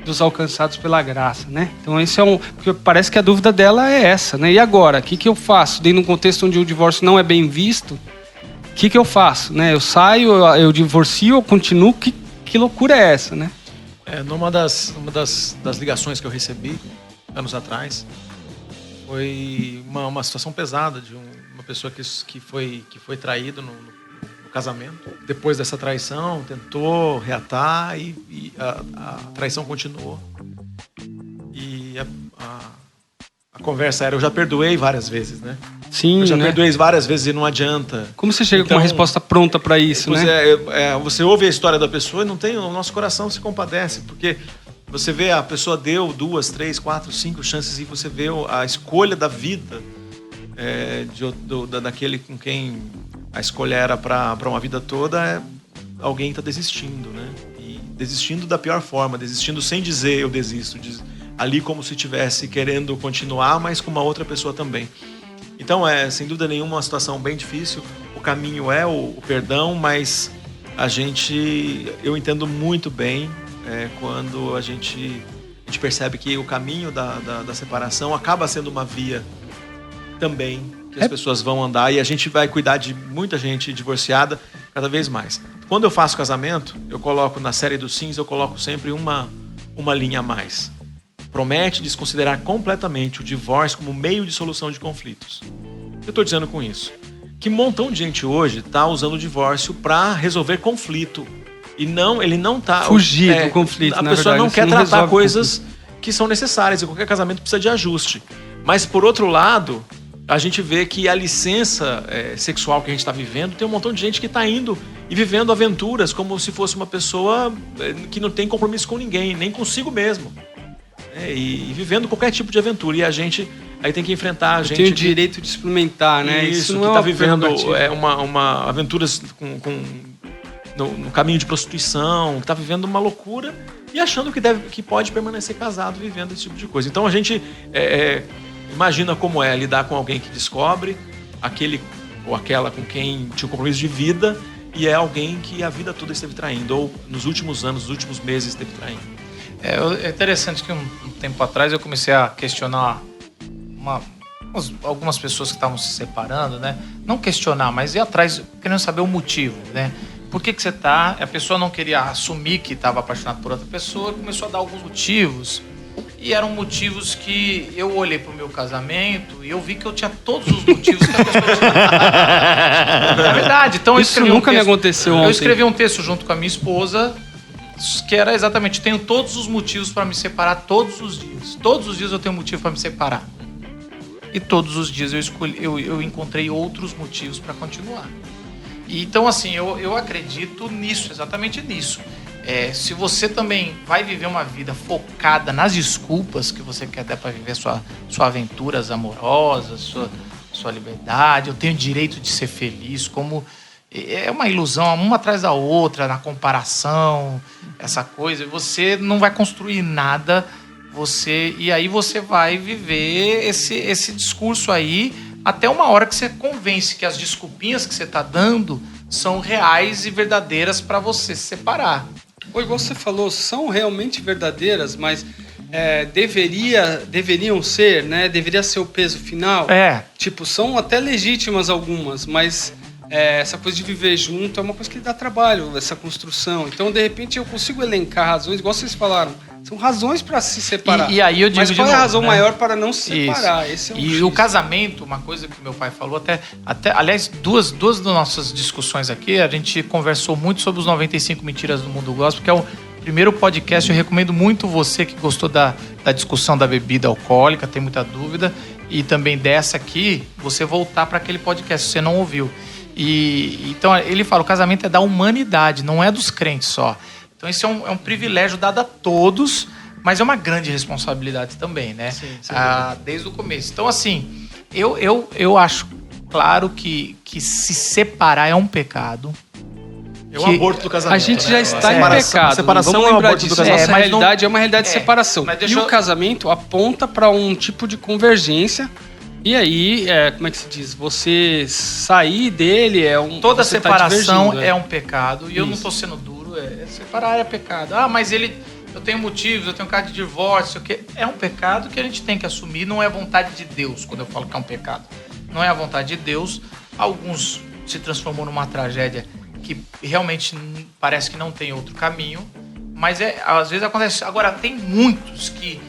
D: dos alcançados pela graça, né? Então esse porque parece que a dúvida dela é essa, né? E agora, o que eu faço? Dentro de um contexto onde o divórcio não é bem visto, o que eu faço, né? Eu saio, eu divorcio, eu continuo? Que loucura é essa, né?
B: Numa das ligações que eu recebi anos atrás, foi uma situação pesada de uma pessoa que foi traído no casamento. Depois dessa traição, tentou reatar e a traição continuou. E a conversa era, eu já perdoei várias vezes, né?
D: Sim,
B: Eu já
D: né?
B: perdoei várias vezes e não adianta.
D: Como você chega com
B: Então,
D: uma resposta pronta pra isso,
B: Pois
D: né?
B: você ouve a história da pessoa e o nosso coração se compadece, porque você vê a pessoa deu 2, 3, 4, 5 chances e você vê a escolha da vida daquele com quem a escolha era para uma vida toda, alguém está desistindo, né? E desistindo da pior forma, desistindo sem dizer eu desisto, ali como se estivesse querendo continuar, mas com uma outra pessoa também. Então sem dúvida nenhuma, uma situação bem difícil. O caminho é o perdão, mas eu entendo muito bem quando a gente percebe que o caminho da separação acaba sendo uma via também que as pessoas vão andar, e a gente vai cuidar de muita gente divorciada cada vez mais. Quando eu faço casamento, eu coloco na série dos sims, eu coloco sempre uma linha a mais. Promete desconsiderar completamente o divórcio como meio de solução de conflitos. O que eu estou dizendo com isso? Que um montão de gente hoje está usando o divórcio para resolver conflito. E ele não está...
D: Fugir do conflito,
B: A
D: na
B: pessoa
D: verdade,
B: não quer tratar
D: resolve
B: coisas que são necessárias, e qualquer casamento precisa de ajuste. Mas, por outro lado, a gente vê que a licença sexual que a gente está vivendo, tem um montão de gente que está indo e vivendo aventuras como se fosse uma pessoa que não tem compromisso com ninguém, nem consigo mesmo. E vivendo qualquer tipo de aventura. E a gente aí tem que enfrentar a gente.
D: Tem o direito de experimentar, né?
B: Isso
D: não
B: que
D: é
B: está
D: uma
B: vivendo
D: prerrogativa.
B: uma aventuras no caminho de prostituição, que está vivendo uma loucura e achando que pode permanecer casado vivendo esse tipo de coisa. Então a gente imagina como é lidar com alguém que descobre aquele ou aquela com quem tinha um compromisso de vida e é alguém que a vida toda esteve traindo, ou nos últimos anos, nos últimos meses esteve traindo.
A: É interessante que um tempo atrás eu comecei a questionar algumas pessoas que estavam se separando, né? Não questionar, mas ir atrás, querendo saber o motivo, né? Por que você tá... A pessoa não queria assumir que estava apaixonada por outra pessoa, começou a dar alguns motivos. E eram motivos que eu olhei pro meu casamento e eu vi que eu tinha todos os motivos que a pessoa tinha. É verdade. Então
D: Isso nunca me aconteceu ontem.
A: Eu escrevi um texto junto com a minha esposa, que era exatamente: tenho todos os motivos para me separar todos os dias. Todos os dias eu tenho motivo para me separar. E todos os dias eu encontrei outros motivos para continuar. E, então, assim, eu acredito nisso, exatamente nisso. Se você também vai viver uma vida focada nas desculpas que você quer dar para viver sua aventuras amorosas, sua liberdade, eu tenho direito de ser feliz, como é uma ilusão, uma atrás da outra, na comparação, essa coisa, você não vai construir nada, e aí você vai viver esse discurso aí até uma hora que você convence que as desculpinhas que você está dando são reais e verdadeiras para você se separar.
D: Ou igual você falou, são realmente verdadeiras, mas deveriam ser, né? Deveria ser o peso final. Tipo, são até legítimas algumas, mas essa coisa de viver junto é uma coisa que dá trabalho, essa construção. Então, de repente, eu consigo elencar razões, igual vocês falaram. São razões para se separar.
A: E aí eu digo,
D: mas qual é a razão
A: né?
D: maior para não se separar?
A: Esse é o casamento, uma coisa que meu pai falou, aliás, duas das nossas discussões aqui, a gente conversou muito sobre os 95 Mentiras do Mundo Gospel, que é o primeiro podcast. Eu recomendo muito você que gostou da discussão da bebida alcoólica, tem muita dúvida, e também dessa aqui, você voltar para aquele podcast, se você não ouviu. Então ele fala, o casamento é da humanidade, não é dos crentes só. Então esse é um privilégio dado a todos, mas é uma grande responsabilidade também, né? Sim, desde o começo. Então, assim, eu acho claro que se separar é um pecado.
B: É o aborto do casamento.
D: A gente já está em
B: separação,
D: pecado.
B: A separação
D: Vamos
B: é o
D: lembrar
B: aborto do
D: disso.
B: casamento.
D: Nossa realidade é uma realidade de separação.
A: E
D: o casamento aponta para um tipo de convergência. E aí, como é que se diz? Você sair dele
A: toda separação
D: tá
A: é um pecado. E eu não estou sendo duro. Separar é pecado. Mas eu tenho motivos, eu tenho caso de divórcio. É um pecado que a gente tem que assumir. Não é vontade de Deus, quando eu falo que é um pecado. Não é a vontade de Deus. Alguns se transformou numa tragédia que realmente parece que não tem outro caminho. Mas às vezes acontece. Agora, tem muitos que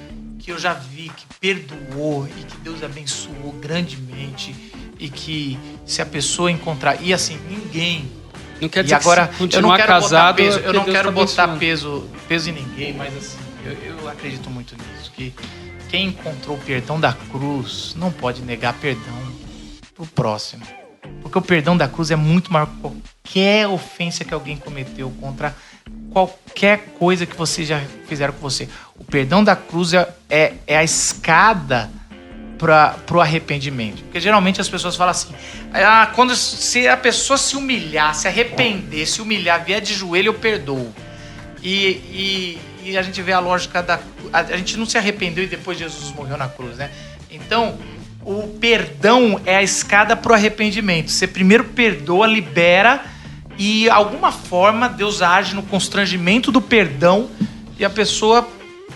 A: eu já vi que perdoou e que Deus abençoou grandemente, e que se a pessoa encontrar... E assim, ninguém...
D: Não quer dizer
A: agora,
D: que continuar casado...
A: Eu não quero botar peso em ninguém, mas assim, eu acredito muito nisso, que quem encontrou o perdão da cruz não pode negar perdão pro próximo. Porque o perdão da cruz é muito maior que qualquer ofensa que alguém cometeu contra qualquer coisa que vocês já fizeram com você. O perdão da cruz é a escada pro arrependimento. Porque geralmente as pessoas falam assim, se a pessoa se humilhar, se arrepender, se humilhar, vier de joelho, eu perdoo. E a gente vê a lógica a gente não se arrependeu e depois Jesus morreu na cruz, né? Então, o perdão é a escada pro arrependimento. Você primeiro perdoa, libera, e alguma forma Deus age no constrangimento do perdão e a pessoa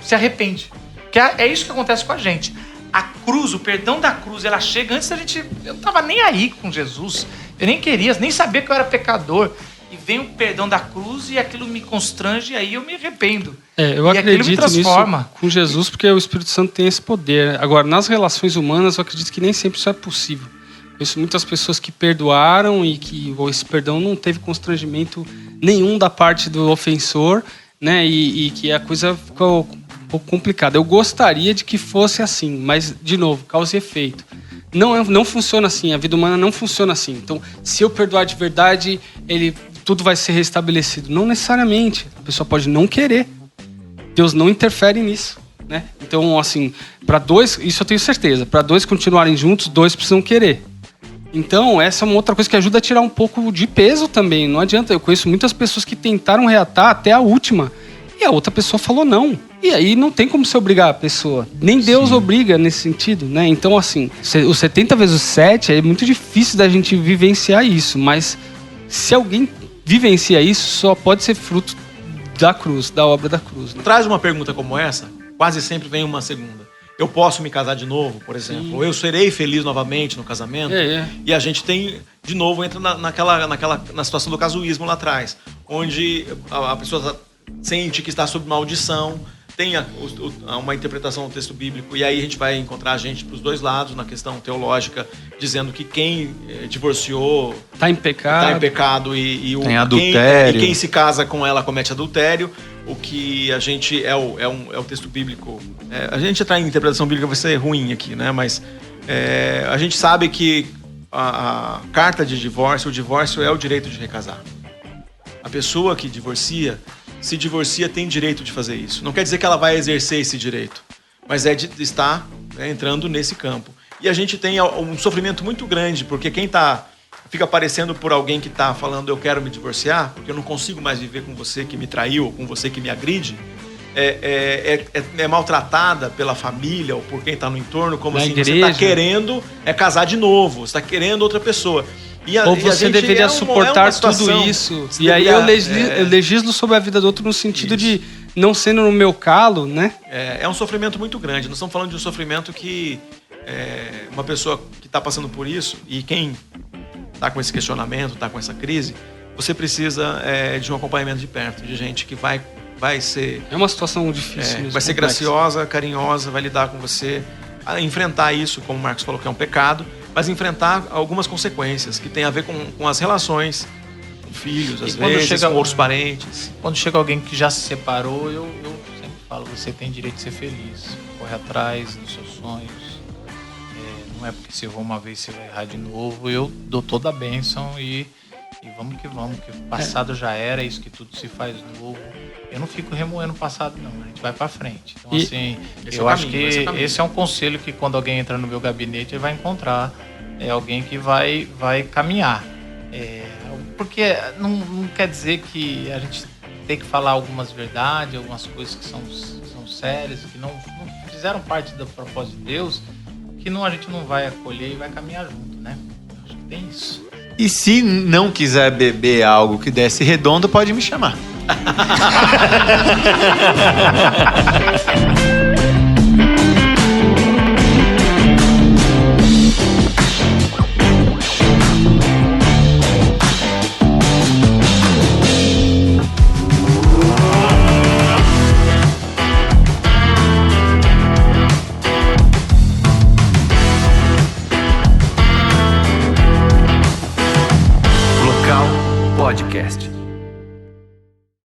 A: se arrepende. Que é isso que acontece com a gente. A cruz, o perdão da cruz, ela chega antes da gente... Eu não tava nem aí com Jesus. Eu nem queria, nem sabia que eu era pecador. E vem o perdão da cruz e aquilo me constrange e aí eu me arrependo.
D: Eu acredito nisso com Jesus porque o Espírito Santo tem esse poder. Agora, nas relações humanas, eu acredito que nem sempre isso é possível. Conheço muitas pessoas que perdoaram e que esse perdão não teve constrangimento nenhum da parte do ofensor, né? E que a coisa ficou um pouco complicada. Eu gostaria de que fosse assim, mas, de novo, causa e efeito. Não funciona assim, a vida humana não funciona assim. Então, se eu perdoar de verdade, tudo vai ser restabelecido. Não necessariamente. A pessoa pode não querer. Deus não interfere nisso, né? Então, assim, para dois, isso eu tenho certeza, para dois continuarem juntos, dois precisam querer. Então, essa é uma outra coisa que ajuda a tirar um pouco de peso também. Não adianta, eu conheço muitas pessoas que tentaram reatar até a última e a outra pessoa falou não. E aí não tem como se obrigar a pessoa. Nem Deus obriga nesse sentido, né? Então, assim, o 70 vezes 7 é muito difícil da gente vivenciar isso, mas se alguém vivencia isso, só pode ser fruto da cruz, da obra da cruz. Né?
B: Traz uma pergunta como essa, quase sempre vem uma segunda. Eu posso me casar de novo, por exemplo? Sim. Ou eu serei feliz novamente no casamento? E a gente tem, de novo, entra na situação do casuísmo lá atrás, onde a pessoa sente que está sob maldição, tem uma interpretação do texto bíblico, e aí a gente vai encontrar a gente para os dois lados, na questão teológica, dizendo que quem divorciou
D: está em pecado
B: e
E: tem adultério.
B: Quem se casa com ela comete adultério. O que a gente é o texto bíblico. A gente entrar em interpretação bíblica vai ser ruim aqui, né? Mas a gente sabe que a carta de divórcio, o divórcio é o direito de recasar. A pessoa que se divorcia tem direito de fazer isso. Não quer dizer que ela vai exercer esse direito, mas é de estar entrando nesse campo. E a gente tem um sofrimento muito grande, porque quem fica aparecendo por alguém que está falando eu quero me divorciar, porque eu não consigo mais viver com você que me traiu ou com você que me agride, é maltratada pela família ou por quem está no entorno, como assim, você está querendo casar de novo, você está querendo outra pessoa.
D: Ou você deveria suportar tudo isso. E aí eu legislo sobre a vida do outro no sentido de não sendo no meu calo, né?
B: É um sofrimento muito grande. Nós estamos falando de um sofrimento que uma pessoa que está passando por isso, e quem está com esse questionamento, está com essa crise, você precisa de um acompanhamento de perto, de gente que vai ser...
D: É uma situação difícil mesmo.
B: Vai ser graciosa, carinhosa, vai lidar com você, a enfrentar isso, como o Marcos falou, que é um pecado, mas enfrentar algumas consequências que tem a ver com as relações com filhos, às vezes, com outros parentes.
A: Quando chega alguém que já se separou, eu sempre falo, você tem direito de ser feliz, corre atrás dos seus sonhos. Não é porque se errou uma vez, você vai errar de novo. Eu dou toda a bênção e vamos que o passado já era, isso que tudo se faz novo. Eu não fico remoendo o passado, não. A gente vai pra frente. Então, assim, eu acho que esse é um conselho que quando alguém entra no meu gabinete, ele vai encontrar alguém que vai caminhar. Porque não quer dizer que a gente tem que falar algumas verdades, algumas coisas que são sérias, que não fizeram parte do propósito de Deus, que a gente não vai acolher e vai caminhar junto, né? Eu acho que tem isso.
E: E se não quiser beber algo que desce redondo, pode me chamar.